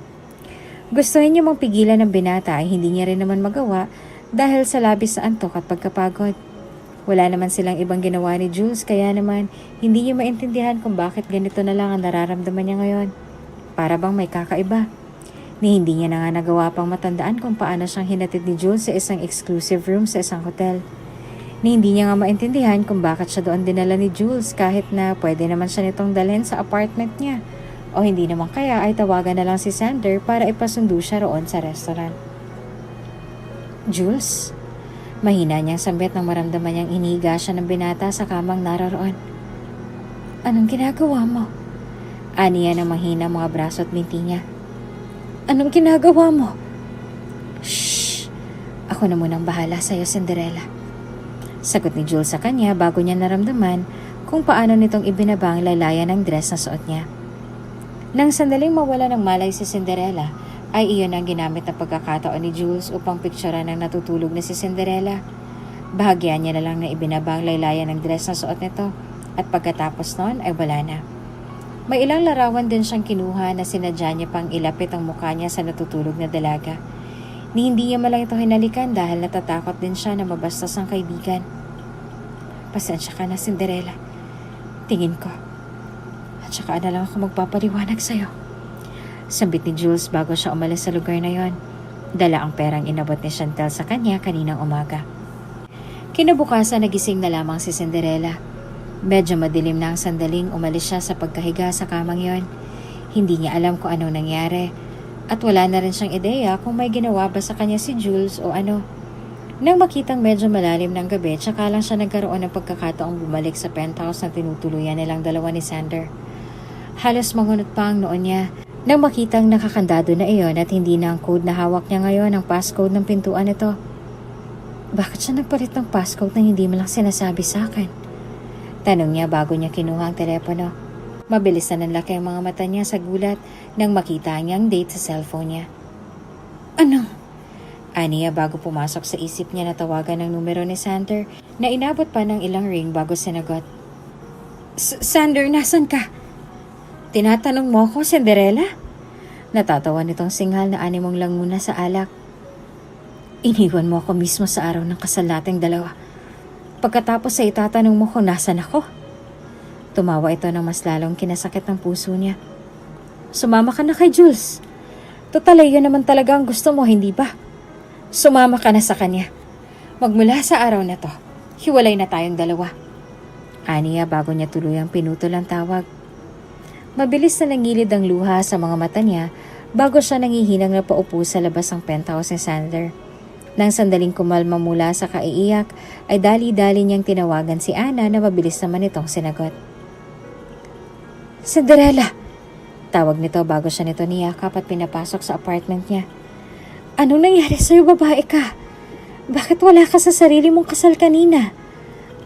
Gustuhin niya mong pigilan ng binata ay hindi niya rin naman magawa dahil sa labis sa antok at pagkapagod. Wala naman silang ibang ginawa ni Jules kaya naman hindi niya maintindihan kung bakit ganito na lang ang nararamdaman niya ngayon. Para bang may kakaiba. Ni hindi niya na nga nagawa pang matandaan kung paano siyang hinatid ni Jules sa isang exclusive room sa isang hotel. Ni hindi niya nga maintindihan kung bakit siya doon dinala ni Jules kahit na pwede naman siya nitong dalhin sa apartment niya. O hindi naman kaya ay tawagan na lang si Sander para ipasundo siya roon sa restaurant. Jules? Mahina niyang sambit nang maramdaman niyang inihiga siya ng binata sa kamang naroroon. Anong ginagawa mo? Aniya ng mahina mga braso at binti niya. Anong ginagawa mo? Shh! Ako na munang bahala sa'yo, Cinderella. Sagot ni Jules sa kanya bago niya naramdaman kung paano nitong ibinaba ang lalayan ng dress na suot niya. Nang sandaling mawala ng malay si Cinderella, ay iyon ang ginamit na pagkakataon ni Jules upang picturean ng natutulog na si Cinderella. Bahagyan niya na lang na ibinaba ang laylayan ng dress na suot nito at pagkatapos noon ay wala na. May ilang larawan din siyang kinuha na sinadya niya pang ilapit ang mukha niya sa natutulog na dalaga. Ni hindi niya malang ito hinalikan dahil natatakot din siya na mabastos ang kaibigan. Pasensya ka na, Cinderella. Tingin ko. At saka na lang ako magpapaliwanag sa'yo. Sambit ni Jules bago siya umalis sa lugar na yon. Dala ang perang inabot ni Chantel sa kanya kaninang umaga. Kinabukasan nagising na lamang si Cinderella. Medyo madilim na ang sandaling umalis siya sa pagkahiga sa kamang yon. Hindi niya alam kung anong nangyari at wala na rin siyang ideya kung may ginawa ba sa kanya si Jules o ano. Nang makitang medyo malalim ng gabi, tsaka lang siya nagkaroon ng pagkakataong bumalik sa penthouse na tinutuluyan nilang dalawa ni Sander. Halos mangunot pa ang noon niya nang makitang nakakandado na iyon at hindi na ang code na hawak niya ngayon ang passcode ng pintuan nito. Bakit siya nagpalit ng passcode nang hindi mo lang sinasabi sa akin? Tanong niya bago niya kinuha ang telepono. Mabilis na nanlaki ang mga mata niya sa gulat nang makita niyang date sa cellphone niya. Ano? Aniya bago pumasok sa isip niya na tawagan ng numero ni Sander na inabot pa ng ilang ring bago sinagot. Sander, nasan ka? Tinatanong mo ako, Cinderella? Natatawa nitong singhal na animong lang muna sa alak. Iniwan mo ako mismo sa araw ng kasal nating dalawa. Pagkatapos ay itatanong mo kung nasan ako. Tumawa ito ng mas lalong kinasakit ng puso niya. Sumama ka na kay Jules. Total ay yun naman talaga ang gusto mo, hindi ba? Sumama ka na sa kanya. Magmula sa araw na to, hiwalay na tayong dalawa. Aniya bago niya tuluyang pinutol ang tawag. Mabilis na nangilid ang luha sa mga mata niya bago siya nangihinang na paupo sa labas ng penthouse ni Sander. Nang sandaling kumalma mula sa kaiiyak, ay dali-dali niyang tinawagan si Ana na mabilis naman itong sinagot. Cinderella! Tawag nito bago siya nito niyakap at pinapasok sa apartment niya. Anong nangyari sa'yo, babae ka? Bakit wala ka sa sarili mong kasal kanina?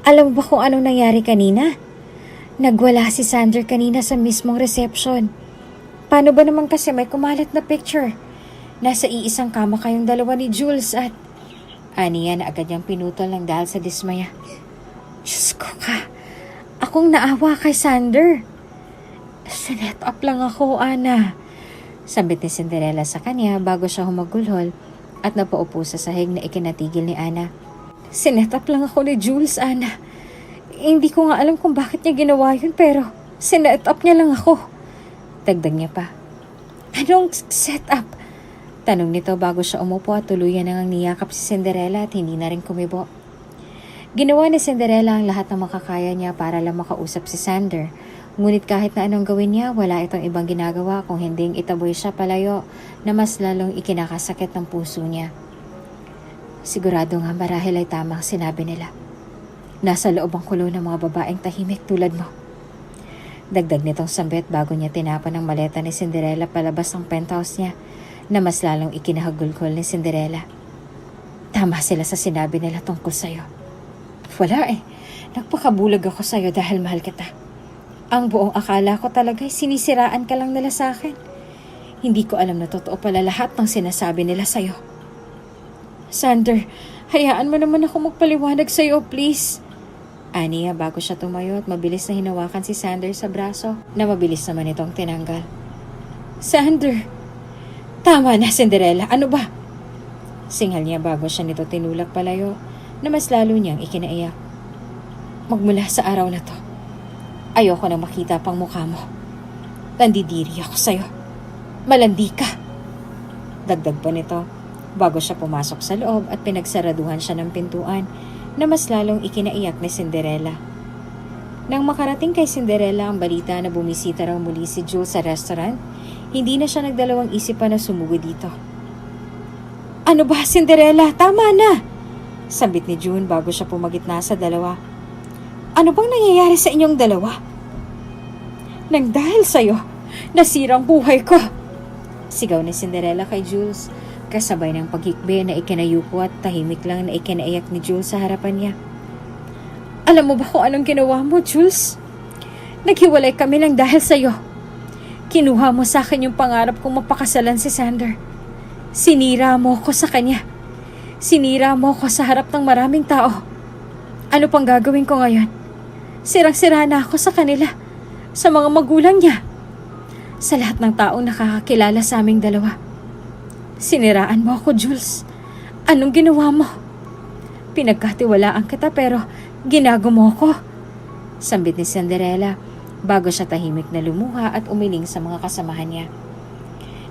Alam mo ba kung anong nangyari kanina? Nagwala si Sander kanina sa mismong reception. Paano ba naman kasi may kumalat na picture? Nasa iisang kama kayong dalawa ni Jules at... Aniya na agad niyang pinutol ng dahil sa dismaya. Diyos ko ka, akong naawa kay Sander. Sinet up lang ako, Ana. Sambit ni Cinderella sa kanya bago siya humagulhol at napaupo sa sahig na ikinatigil ni Ana. Sinet up lang ako ni Jules, Ana. Hindi ko nga alam kung bakit niya ginawa yun pero sinet up niya lang ako. Dagdag niya pa. Anong set up? Tanong nito bago siya umupo at tuluyan nang niyakap si Cinderella at hindi na rin kumibo. Ginawa ni Cinderella ang lahat ng makakaya niya para lang makausap si Sander. Ngunit kahit na anong gawin niya, wala itong ibang ginagawa kung hinding itaboy siya palayo na mas lalong ikinakasakit ng puso niya. Sigurado nga marahil ay tamang sinabi nila. Nasa loob ang kulo ng mga babaeng tahimik tulad mo. Dagdag nitong sambit bago niya tinapon ang maleta ni Cinderella palabas ng penthouse niya na mas lalong ikinahagulgol ni Cinderella. Tama sila sa sinabi nila tungkol sa'yo. Wala eh. Nagpakabulag ako sa'yo dahil mahal kita. Ang buong akala ko talaga ay sinisiraan ka lang nila sa akin. Hindi ko alam na totoo pala lahat ng sinasabi nila sa'yo. Sander, hayaan mo naman ako magpaliwanag sa'yo, please. Aniya bago siya tumayo at mabilis na hinawakan si Sander sa braso na mabilis naman itong tinanggal. Sander! Tama na, Cinderella. Ano ba? Singhal niya bago siya nito tinulak palayo na mas lalo niyang ikinaiyak. Magmula sa araw na to, ayoko na makita pang mukha mo. Nandidiri ako sa'yo. Malandi ka. Dagdag pa nito bago siya pumasok sa loob at pinagsaraduhan siya ng pintuan na mas lalong ikinaiyak ni Cinderella. Nang makarating kay Cinderella ang balita na bumisita raw muli si Jules sa restaurant, hindi na siya nagdalawang isip pa na sumugod dito. Ano ba, Cinderella? Tama na! Sambit ni June bago siya pumagitna sa dalawa. Ano bang nangyayari sa inyong dalawa? Nang dahil sa'yo, nasirang buhay ko! Sigaw ni Cinderella kay Jules, kasabay ng paghikbi na ikinayuko at tahimik lang na ikinaiyak ni Jules sa harapan niya. Alam mo ba kung anong ginawa mo, Jules? Naghiwalay kami lang dahil sa'yo. Kinuha mo sa akin yung pangarap kong mapakasalan si Sander. Sinira mo ko sa kanya. Sinira mo ko sa harap ng maraming tao. Ano pang gagawin ko ngayon? Sirang-sira na ako sa kanila, sa mga magulang niya, sa lahat ng taong nakakakilala sa aming dalawa. Siniraan mo ako, Jules. Anong ginawa mo? Pinagkatiwalaan kita pero ginago mo ko. Sambit ni Cinderella bago siya tahimik na lumuha at umiling sa mga kasamahan niya.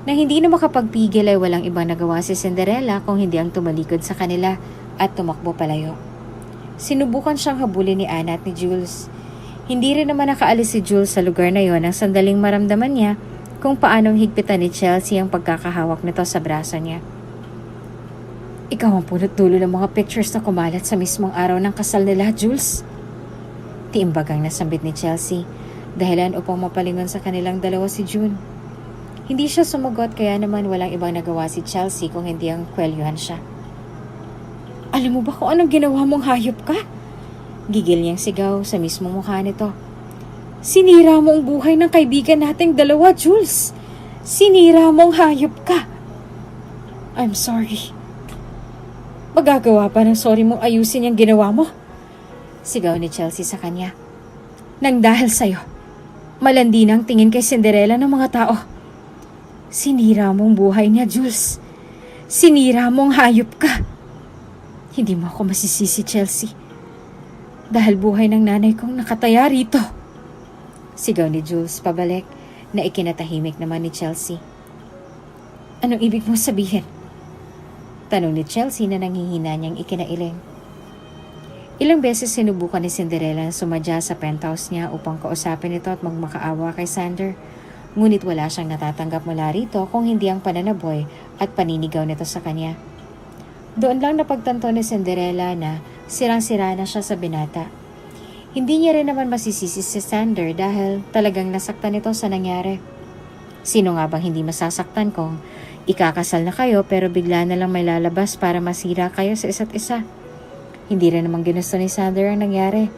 Nang hindi na makapagpigil ay walang ibang nagawa si Cinderella kung hindi ang tumalikod sa kanila at tumakbo palayo. Sinubukan siyang habulin ni Anna at ni Jules. Hindi rin naman nakaalis si Jules sa lugar na yon nang sandaling maramdaman niya kung paanong higpitan ni Chelsea ang pagkakahawak nito sa braso niya. Ikaw ang punot dulo ng mga pictures na kumalat sa mismong araw ng kasal nila, Jules. Tiimbagang nasambit ni Chelsea, dahilan upang mapalingon sa kanilang dalawa si June. Hindi siya sumagot kaya naman walang ibang nagawa si Chelsea kung hindi ang kwelyuhan siya. Alam mo ba kung anong ginawa mong hayop ka? Gigil niyang sigaw sa mismong mukha nito. Sinira mo ang buhay ng kaibigan nating dalawa, Jules. Sinira mong hayop ka. I'm sorry. Magagawa pa ng sorry mong ayusin yung ginawa mo? Sigaw ni Chelsea sa kanya. Nang dahil sa'yo, malandi nang tingin kay Cinderella ng mga tao. Sinira mong buhay niya, Jules. Sinira mong hayop ka. Hindi mo ako masisisi, Chelsea. Dahil buhay ng nanay kong nakataya rito. Sigaw ni Jules pabalik na ikinatahimik naman ni Chelsea. Anong ibig mong sabihin? Tanong ni Chelsea na nanghihina niyang ikinailing. Ilang beses sinubukan ni Cinderella na sumadya sa penthouse niya upang kausapin ito at magmakaawa kay Sander. Ngunit wala siyang natatanggap mula rito kung hindi ang pananaboy at paninigaw nito sa kanya. Doon lang napagtanto ni Cinderella na sirang-sira na siya sa binata. Hindi niya rin naman masisisi si Sander dahil talagang nasaktan ito sa nangyari. Sino nga bang hindi masasaktan kung ikakasal na kayo pero bigla na lang may lalabas para masira kayo sa isa't isa? Hindi rin naman ginusto ni Sander ang nangyari,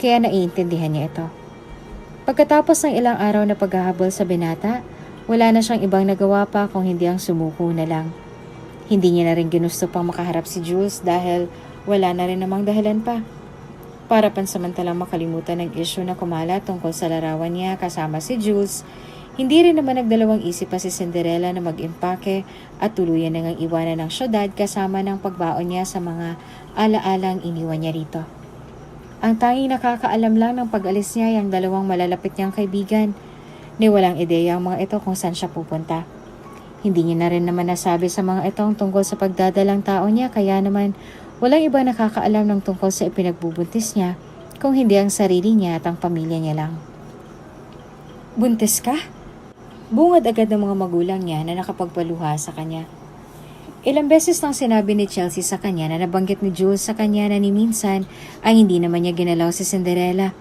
kaya naiintindihan niya ito. Pagkatapos ng ilang araw na paghahabol sa binata, wala na siyang ibang nagawa pa kung hindi ang sumuko na lang. Hindi niya na rin ginusto pang makaharap si Jules dahil wala na rin namang dahilan pa. Para pansamantalang makalimutan ng issue na kumala tungkol sa larawan niya kasama si Jules, hindi rin naman nagdalawang isip pa si Cinderella na mag-impake at tuluyan na ngang iwanan ng syudad kasama ng pagbaon niya sa mga alaalang iniwan niya rito. Ang tanging nakakaalam lang ng pag-alis niya ay ang dalawang malalapit niyang kaibigan, ni walang ideya ang mga ito kung saan siya pupunta. Hindi niya na rin naman nasabi sa mga itong tungkol sa pagdadalang tao niya kaya naman walang iba nakakaalam ng tungkol sa ipinagbubuntis niya kung hindi ang sarili niya at ang pamilya niya lang. Buntis ka? Bungad agad ng mga magulang niya na nakapagpaluha sa kanya. Ilang beses nang sinabi ni Chelsea sa kanya na nabanggit ni Jules sa kanya na ni minsan ay hindi naman niya ginalaw si Cinderella.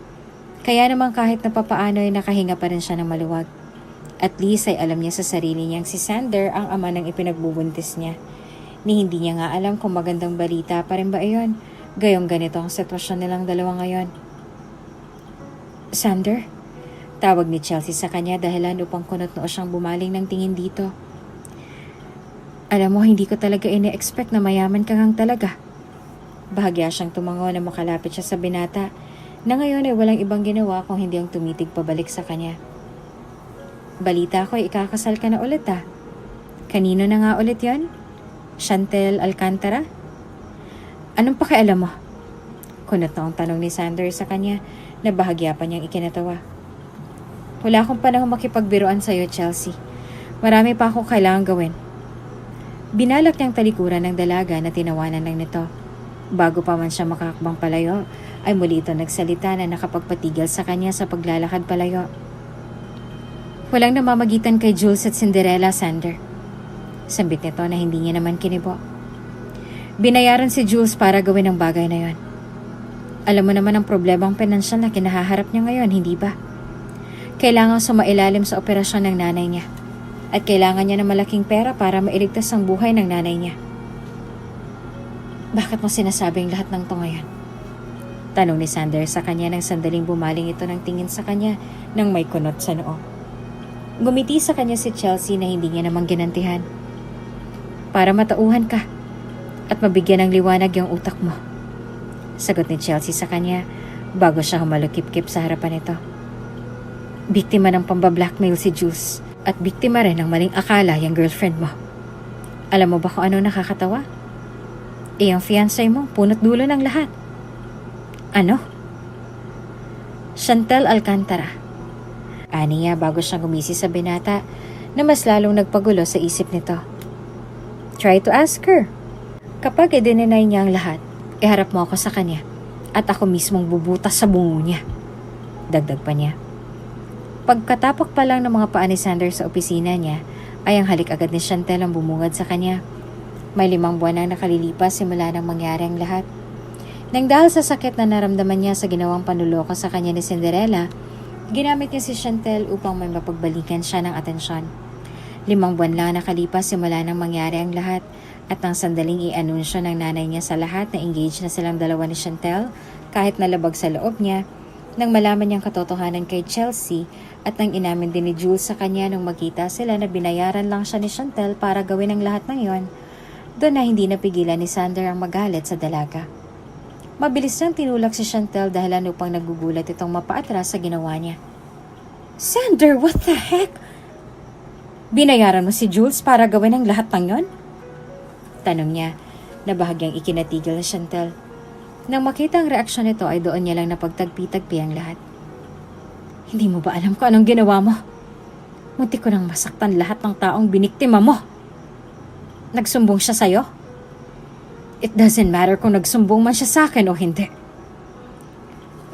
Kaya naman kahit na papaano ay nakahinga pa rin siya ng maluwag. At least ay alam niya sa sarili niyang si Sander ang ama ng ipinagbubuntis niya. Ni hindi niya nga alam kung magandang balita pa rin ba iyon. Gayong ganito ang sitwasyon nilang dalawa ngayon. Sander? Tawag ni Chelsea sa kanya dahilan upang kunot-noo siyang bumaling ng tingin dito. Alam mo, hindi ko talaga ine-expect na mayaman ka ngang talaga. Bahagya siyang tumango na makalapit siya sa binata na ngayon ay walang ibang ginawa kung hindi ang tumitig pabalik sa kanya. Balita ko ay ikakasal ka na ulit ah. Kanino na nga ulit yon? Chantel Alcantara? Anong pakialam mo? Kunot na ang tanong ni Sander sa kanya na bahagya pa niyang ikinatawa. Wala akong panahon makipagbiruan sa'yo, Chelsea. Marami pa akong kailangang gawin. Binalak niyang talikuran ng dalaga na tinawanan ng nito. Bago pa man siya makakbang palayo, ay muli ito nagsalita na nakapagpatigil sa kanya sa paglalakad palayo. Walang namamagitan kay Jules at Cinderella, Sander. Sambit nito na hindi niya naman kinibo. Binayaran si Jules para gawin ang bagay na yon. Alam mo naman ang problemang pinansyal na kinahaharap niya ngayon, hindi ba? Kailangan sumailalim sa operasyon ng nanay niya. At kailangan niya ng malaking pera para mailigtas ang buhay ng nanay niya. Bakit mo sinasabing lahat ng to ngayon? Tanong ni Sander sa kanya nang sandaling bumaling ito ng tingin sa kanya nang may kunot sa noo. Gumiti sa kanya si Chelsea na hindi niya namang ginantihan. Para matauhan ka at mabigyan ng liwanag yung utak mo. Sagot ni Chelsea sa kanya bago siya humalukip-kip sa harapan nito. Biktima ng pambablackmail si Jules. At biktima rin ng maling akala yung girlfriend mo. Alam mo ba kung ano nakakatawa? Ang fiancé mo, punot dulo ng lahat. Ano? Chantel Alcantara. Aniya bago siyang gumisi sa binata na mas lalong nagpagulo sa isip nito. Try to ask her. Kapag i-deny niya ang lahat, iharap mo ako sa kanya at ako mismong bubutas sa bungo niya. Dagdag pa niya. Pagkatapok pa lang ng mga paa ni Sander sa opisina niya, ay ang halik agad ni Chantel ang bumungad sa kanya. May 5 buwan na nakalilipas simula nang mangyari ang lahat. Nang dahil sa sakit na naramdaman niya sa ginawang panuloko sa kanya ni Cinderella, ginamit niya si Chantel upang may mapagbalikan siya ng atensyon. 5 buwan lang nakalipas simula nang mangyari ang lahat at nang sandaling i-anunsyo ng nanay niya sa lahat na engaged na silang dalawa ni Chantel kahit nalabag sa loob niya, nang malaman niyang katotohanan kay Chelsea at nang inamin din ni Jules sa kanya nung magkita sila na binayaran lang siya ni Chantel para gawin ang lahat ng yon, doon na hindi napigilan ni Sander ang magalit sa dalaga. Mabilis nang tinulak si Chantel dahilan upang nagugulat itong mapaatras sa ginawa niya. Sander, what the heck? Binayaran mo si Jules para gawin ang lahat ng yon? Tanong niya na bahagyang ikinatigil ni Chantel. Nang makita ang reaksyon nito ay doon niya lang napagtagpi-tagpi ang lahat. Hindi mo ba alam kung anong ginawa mo? Muntik ko nang masaktan lahat ng taong biniktima mo. Nagsumbong siya sa'yo? It doesn't matter kung nagsumbong man siya sa akin o hindi.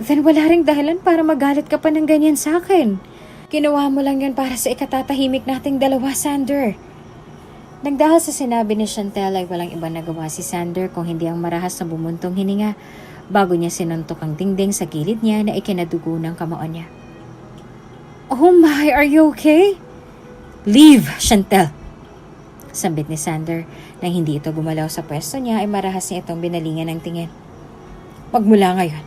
Then wala ring dahilan para magalit ka pa ng ganyan sa akin. Ginawa mo lang yun para sa ikatatahimik nating dalawa, Sander. Nagdahil sa sinabi ni Chantel ay walang ibang nagawa si Sander kung hindi ang marahas na bumuntong hininga bago niya sinuntok ang dingding sa gilid niya na ikinadugo ng kamao niya. Oh my, are you okay? Leave, Chantel! Sambit ni Sander nang hindi ito gumalaw sa pwesto niya ay marahas niya itong binalingan ng tingin. Magmula ngayon,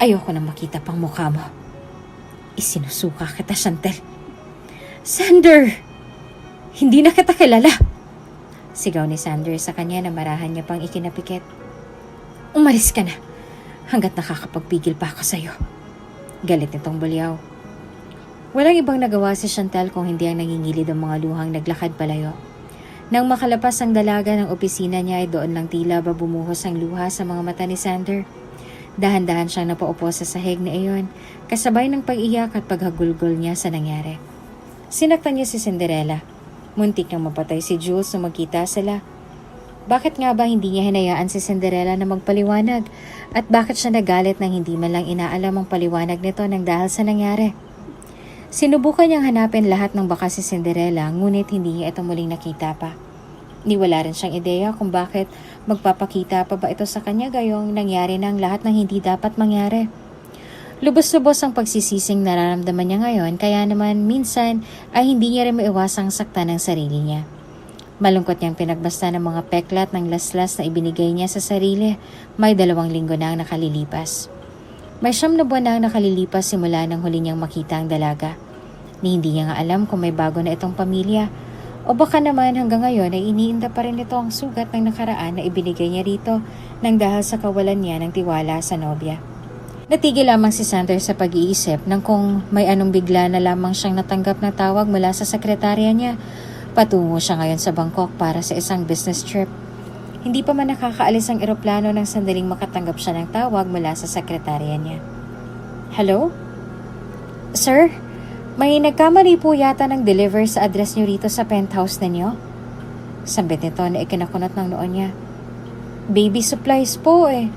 ayoko na makita pang mukha mo. Isinusuka kita, Chantel. Sander! Hindi na kita kilala. Sigaw ni Sander sa kanya na marahan niya pang ikinapikit. Umalis ka na hanggat nakakapagpigil pa ako sa'yo. Galit nitong bulyaw. Walang ibang nagawa si Chantel kung hindi ang nangingilid ang mga luhang naglakad palayo. Nang makalapas ang dalaga ng opisina niya ay doon lang tila ba bumuhos ang luha sa mga mata ni Sander. Dahan-dahan siyang napaupo sa sahig na iyon, kasabay ng pag-iyak at paghagulgol niya sa nangyari. Sinaktan niya si Cinderella. Muntik nang mapatay si Jules nung magkita sila. Bakit nga ba hindi niya hinayaan si Cinderella na magpaliwanag? At bakit siya nagalit nang hindi man lang inaalam ang paliwanag nito nang dahil sa nangyari? Sinubukan niyang hanapin lahat ng bakas si Cinderella, ngunit hindi niya ito muling nakita pa. Niwala rin siyang ideya kung bakit magpapakita pa ba ito sa kanya gayong nangyari ng lahat ng hindi dapat mangyari. Lubos-lubos ang pagsisising nararamdaman niya ngayon, kaya naman minsan ay hindi niya rin maiwasang saktan ng sarili niya. Malungkot niyang pinagbasta ng mga peklat ng laslas na ibinigay niya sa sarili. May 2 linggo na ang nakalilipas. May 9 na buwan na ang nakalilipas simula nang huli niyang makita ang dalaga. Ni hindi niya nga alam kung may bago na itong pamilya. O baka naman hanggang ngayon ay iniinda pa rin ito ang sugat ng nakaraan na ibinigay niya rito nang dahil sa kawalan niya ng tiwala sa nobya. Natigil lamang si Sander sa pag-iisip nang kung may anong bigla na lamang siyang natanggap na tawag mula sa sekretarya niya. Patungo siya ngayon sa Bangkok para sa isang business trip. Hindi pa man nakakaalis ang eroplano nang sandaling makatanggap siya ng tawag mula sa sekretarya niya. Hello? Sir, may nagkamali po yata ng deliver sa address niyo rito sa penthouse ninyo. Sambit nito na ikinakunot ng noon niya. Baby supplies po eh.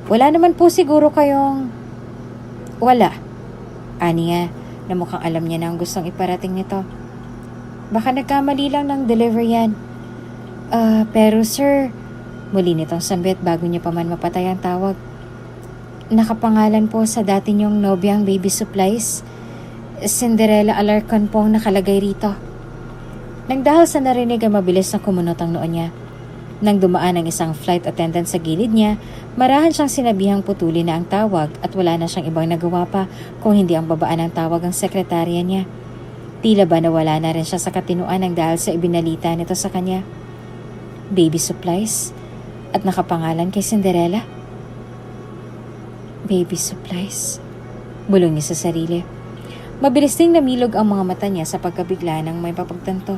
Wala naman po siguro kayong... Wala. Aniya na mukhang alam niya na ang gustong iparating nito. Baka nagkamali lang ng deliver yan. Pero sir, muli nitong sambit bago niya pa man mapatay ang tawag. Nakapangalan po sa dati niyong nobyang baby supplies. Cinderella Alarcon po ang nakalagay rito. Nang dahil sa narinig ay mabilis na kumunot ang noon niya. Nang dumaan ang isang flight attendant sa gilid niya, marahan siyang sinabihang putuli na ang tawag at wala na siyang ibang nagawa pa kung hindi ang babaan ng tawag ang sekretarya niya. Tila ba nawala na rin siya sa katinuan ng dahil sa ibinalita nito sa kanya. Baby supplies? At nakapangalan kay Cinderella? Baby supplies? Bulong niya sa sarili. Mabilis ding namilog ang mga mata niya sa pagkabigla ng may papagtanto.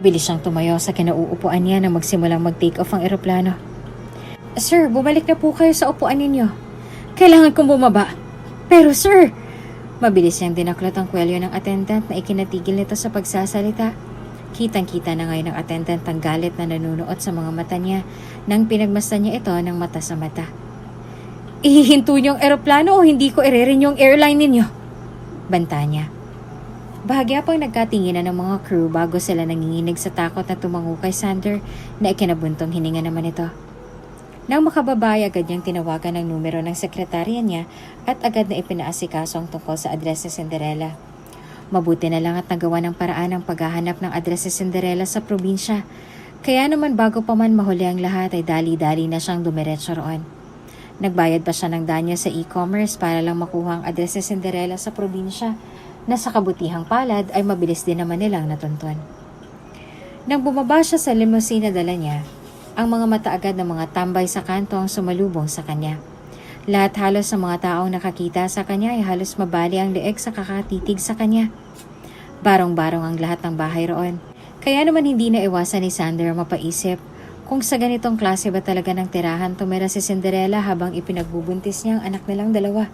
Bilis siyang tumayo sa kinauupuan niya nang magsimulang mag-take off ang eroplano. Sir, bumalik na po kayo sa upuan ninyo. Kailangan kong bumaba. Pero sir... Mabilis niyang dinaklot ang kwelyo ng attendant na ikinatigil nito sa pagsasalita. Kitang-kita na ngayon ng attendant ang galit na nanunuot sa mga mata niya nang pinagmasdan niya ito ng mata sa mata. Ihihinto niyo ang eroplano o hindi ko i-renew yung airline ninyo? Banta niya. Bahagya pang nagkatinginan ng mga crew bago sila nanginginig sa takot na tumango kay Sander na ikinabuntong hininga naman ito. Nang makababay, agad niyang tinawagan ang numero ng sekretarya niya at agad na ipinaasikaso ang tungkol sa address ni Cinderella. Mabuti na lang at nagawa ng paraan ang paghahanap ng address ni Cinderella sa probinsya. Kaya naman bago pa man mahuli ang lahat ay dali-dali na siyang dumiretso roon. Nagbayad pa siya ng danyo sa e-commerce para lang makuha ang address ni Cinderella sa probinsya na sa kabutihang palad ay mabilis din naman nilang natuntun. Nang bumaba siya sa limousine na dala niya, ang mga mata agad ng mga tambay sa kanto ang sumalubong sa kanya. Lahat halos sa mga taong nakakita sa kanya ay halos mabali ang leeg sa kakatitig sa kanya. Barong-barong ang lahat ng bahay roon. Kaya naman hindi na iwasan ni Sander mapaisip kung sa ganitong klase ba talaga ng tirahan tumira si Cinderella habang ipinagbubuntis niya ang anak nilang dalawa.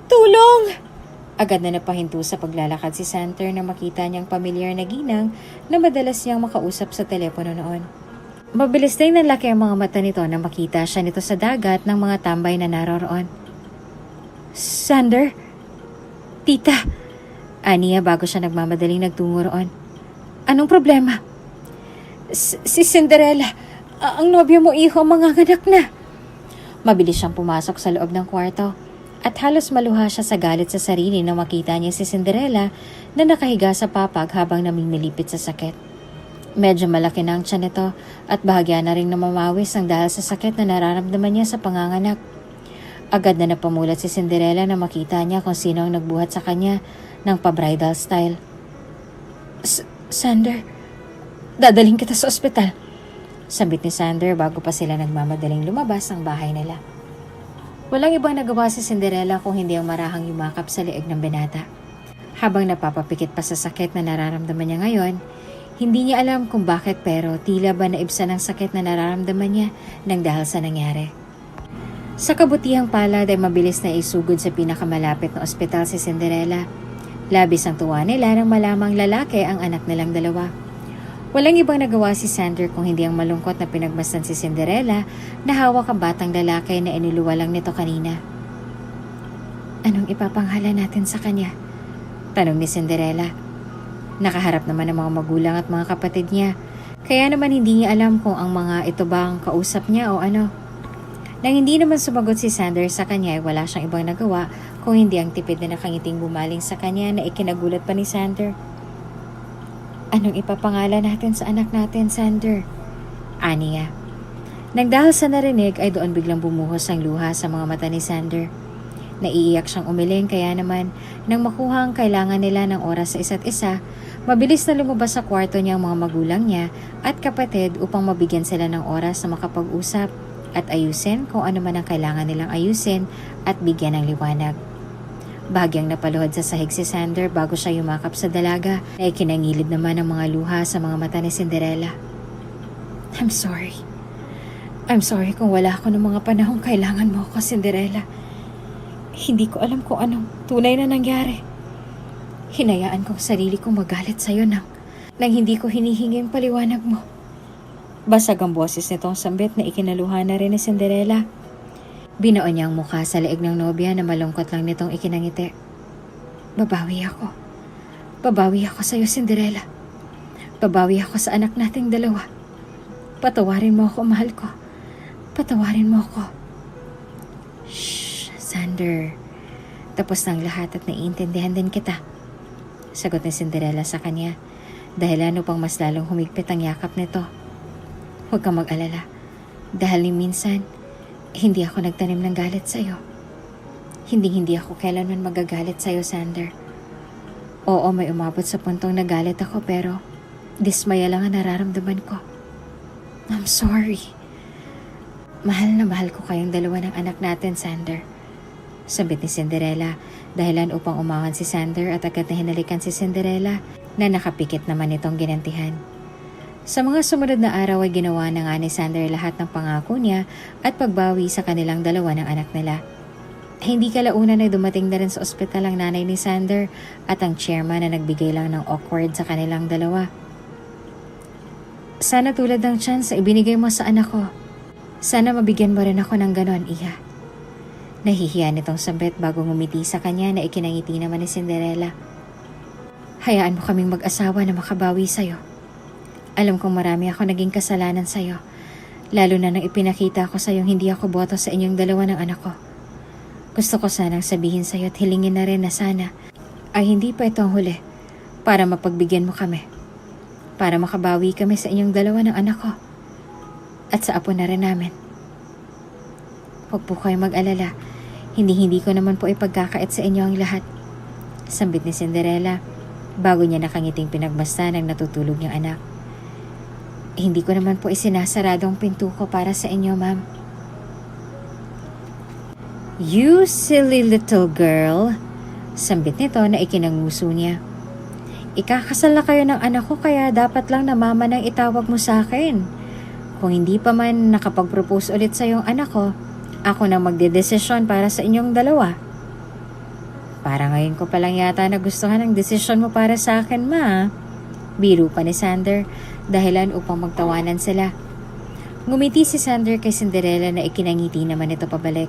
Tulong! Agad na napahinto sa paglalakad si Sander na makita niyang pamilyar na ginang na madalas niyang makausap sa telepono noon. Mabilis din nanlaki ang mga mata nito na makita siya nito sa dagat ng mga tambay na naroroon. Sander? Tita? Aniya bago siya nagmamadaling nagtungo roon. Anong problema? Si Cinderella, ang nobyo mo iho manganganak na. Mabilis siyang pumasok sa loob ng kwarto. At halos maluha siya sa galit sa sarili nang makita niya si Cinderella na nakahiga sa papag habang namimilipit sa sakit. Medyo malaki na ang tiyan nito at bahagya na rin namamawis ang dahil sa sakit na nararamdaman niya sa panganganak. Agad na napamulat si Cinderella na makita niya kung sino ang nagbuhat sa kanya ng pa-bridal style. Sander, dadaling kita sa ospital. Sambit ni Sander bago pa sila nagmamadaling lumabas ng bahay nila. Walang ibang nagawa si Cinderella kung hindi ang marahang yumakap sa leeg ng binata. Habang napapapikit pa sa sakit na nararamdaman niya ngayon, hindi niya alam kung bakit pero tila ba naibsan ang sakit na nararamdaman niya nang dahil sa nangyari. Sa kabutihang palad ay mabilis na isugod sa pinakamalapit na ospital si Cinderella. Labis ang tuwa nila nang malamang lalaki ang anak nilang dalawa. Walang ibang nagawa si Sander kung hindi ang malungkot na pinagmasdan si Cinderella na hawak ang batang lalaki na iniluwa lang nito kanina. Anong ipapanghala natin sa kanya? Tanong ni Cinderella. Nakaharap naman ang mga magulang at mga kapatid niya. Kaya naman hindi niya alam kung ang mga ito ba ang kausap niya o ano. Nang hindi naman sumagot si Sander sa kanya ay wala siyang ibang nagawa kung hindi ang tipid na nakangiting bumaling sa kanya na ikinagulat pa ni Sander. Anong ipapangalan natin sa anak natin, Sander? Aniya. Nang dahil sa narinig ay doon biglang bumuhos ang luha sa mga mata ni Sander. Naiiyak siyang umiling kaya naman nang makuha ang kailangan nila ng oras sa isa't isa, mabilis na lumabas sa kwarto niya ang mga magulang niya at kapatid upang mabigyan sila ng oras na makapag-usap at ayusin kung ano man ang kailangan nilang ayusin at bigyan ng liwanag. Bagyang napaluhod sa sahig si Sander bago siya yumakap sa dalaga ay kinangilid naman ang mga luha sa mga mata ni Cinderella. I'm sorry. I'm sorry kung wala ako ng mga panahong kailangan mo ako, Cinderella. Hindi ko alam kung anong tunay na nangyari. Hinayaan kong sarili kong magalit sa'yo nang hindi ko hinihingi ang paliwanag mo. Basag ang boses nitong sambit na ikinaluha na rin ni Cinderella. Binoon niya ang mukha sa leeg ng nobya na malungkot lang nitong ikinangiti. Babawi ako. Babawi ako sa'yo, Cinderella. Babawi ako sa anak nating dalawa. Patawarin mo ako, mahal ko. Patawarin mo ako. Shh, Sander. Tapos ng lahat at naiintindihan din kita. Sagot ni Cinderella sa kanya. Dahilan upang mas lalong humigpit ang yakap nito. Huwag kang mag-alala. Dahil ni minsan, hindi ako nagtanim ng galit sa'yo. Hindi ako kailanman magagalit sa'yo, Sander. Oo, may umabot sa puntong nagalit ako pero dismaya lang ang nararamdaman ko. I'm sorry. Mahal na mahal ko kayong dalawa ng anak natin, Sander. Sabit ni Cinderella, dahilan upang umawan si Sander at agad na hinalikan si Cinderella na nakapikit naman itong ginantihan. Sa mga sumunod na araw ay ginawa na nga ni Sander lahat ng pangako niya at pagbawi sa kanilang dalawa ng anak nila. Hindi kalaunan ay dumating na rin sa ospital ang nanay ni Sander at ang chairman na nagbigay lang ng awkward sa kanilang dalawa. Sana tulad ng chance na ibinigay mo sa anak ko. Sana mabigyan mo rin ako ng ganon, Iha. Nahihiya nitong sambit bago ngumiti sa kanya na ikinangiti naman ni Cinderella. Hayaan mo kaming mag-asawa na makabawi sa'yo. Alam kong marami ako naging kasalanan sa'yo, lalo na nang ipinakita ko sa'yo hindi ako boto sa inyong dalawa ng anak ko. Gusto ko sanang sabihin sa'yo at hilingin na rin na sana ay hindi pa ito ang huli para mapagbigyan mo kami. Para makabawi kami sa inyong dalawa ng anak ko at sa apo na rin namin. Huwag po kayo mag-alala, hindi ko naman po ipagkakait sa inyo ang lahat. Sambit ni Cinderella bago niya nakangiting pinagbasta ng natutulog niyang anak. Hindi ko naman po isinasarado ang pinto ko para sa inyo, ma'am. You silly little girl. Sambit nito na ikinanguso niya. Ikakasal na kayo ng anak ko kaya dapat lang na mama nang itawag mo sa akin. Kung hindi pa man nakapag-propose ulit sa iyong anak ko, ako nang magdedesisyon para sa inyong dalawa. Para ngayon ko palang yata nagustuhan ang desisyon mo para sa akin, ma. Biro pa ni Sander, dahilan upang magtawanan sila. Ngumiti si Sander kay Cinderella na ikinangiti naman ito pabalik.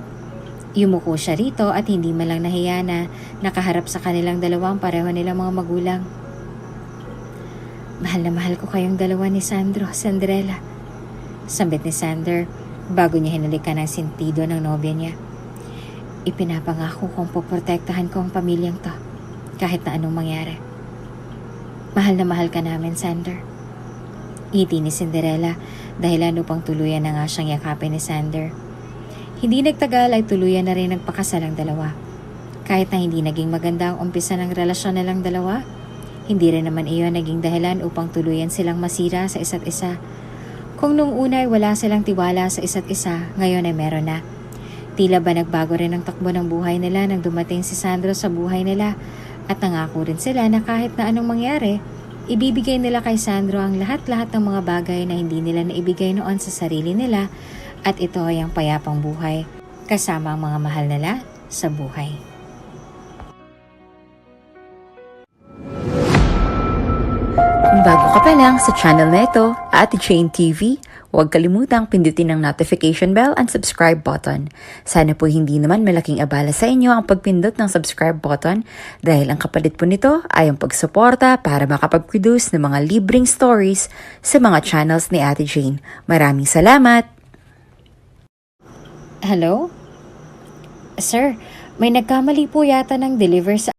Yumuko siya rito at hindi man lang nahiya na nakaharap sa kanilang dalawang pareho nilang mga magulang. Mahal na mahal ko kayong dalawa ni Sandro, Cinderella. Sambit ni Sander bago niya hinalikan ang sentido ng nobya niya. Ipinapangako kong poprotektahan ko ang pamilyang to kahit na anong mangyari. Mahal na mahal ka namin, Sander. Ngiti ni Cinderella dahilan upang tuluyan na nga siyang yakapin ni Sander. Hindi nagtagal ay tuluyan na rin nagpakasal ang dalawa. Kahit na hindi naging maganda ang umpisa ng relasyon nilang dalawa, hindi rin naman iyon naging dahilan upang tuluyan silang masira sa isa't isa. Kung nung una ay wala silang tiwala sa isa't isa, ngayon ay meron na. Tila ba nagbago rin ang takbo ng buhay nila nang dumating si Sandro sa buhay nila at nangako rin sila na kahit na anong mangyari, ibibigay nila kay Sandro ang lahat-lahat ng mga bagay na hindi nila naibigay noon sa sarili nila at ito ay ang payapang buhay kasama ang mga mahal nila sa buhay. Kung bago ka pa lang sa channel na ito, Ate Jane TV, huwag kalimutang pindutin ang notification bell and subscribe button. Sana po hindi naman malaking abala sa inyo ang pagpindot ng subscribe button dahil ang kapalit po nito ay ang pagsuporta para makapag-produce ng mga libreng stories sa mga channels ni Ate Jane. Maraming salamat! Hello? Sir, may nagkamali po yata ng deliver sa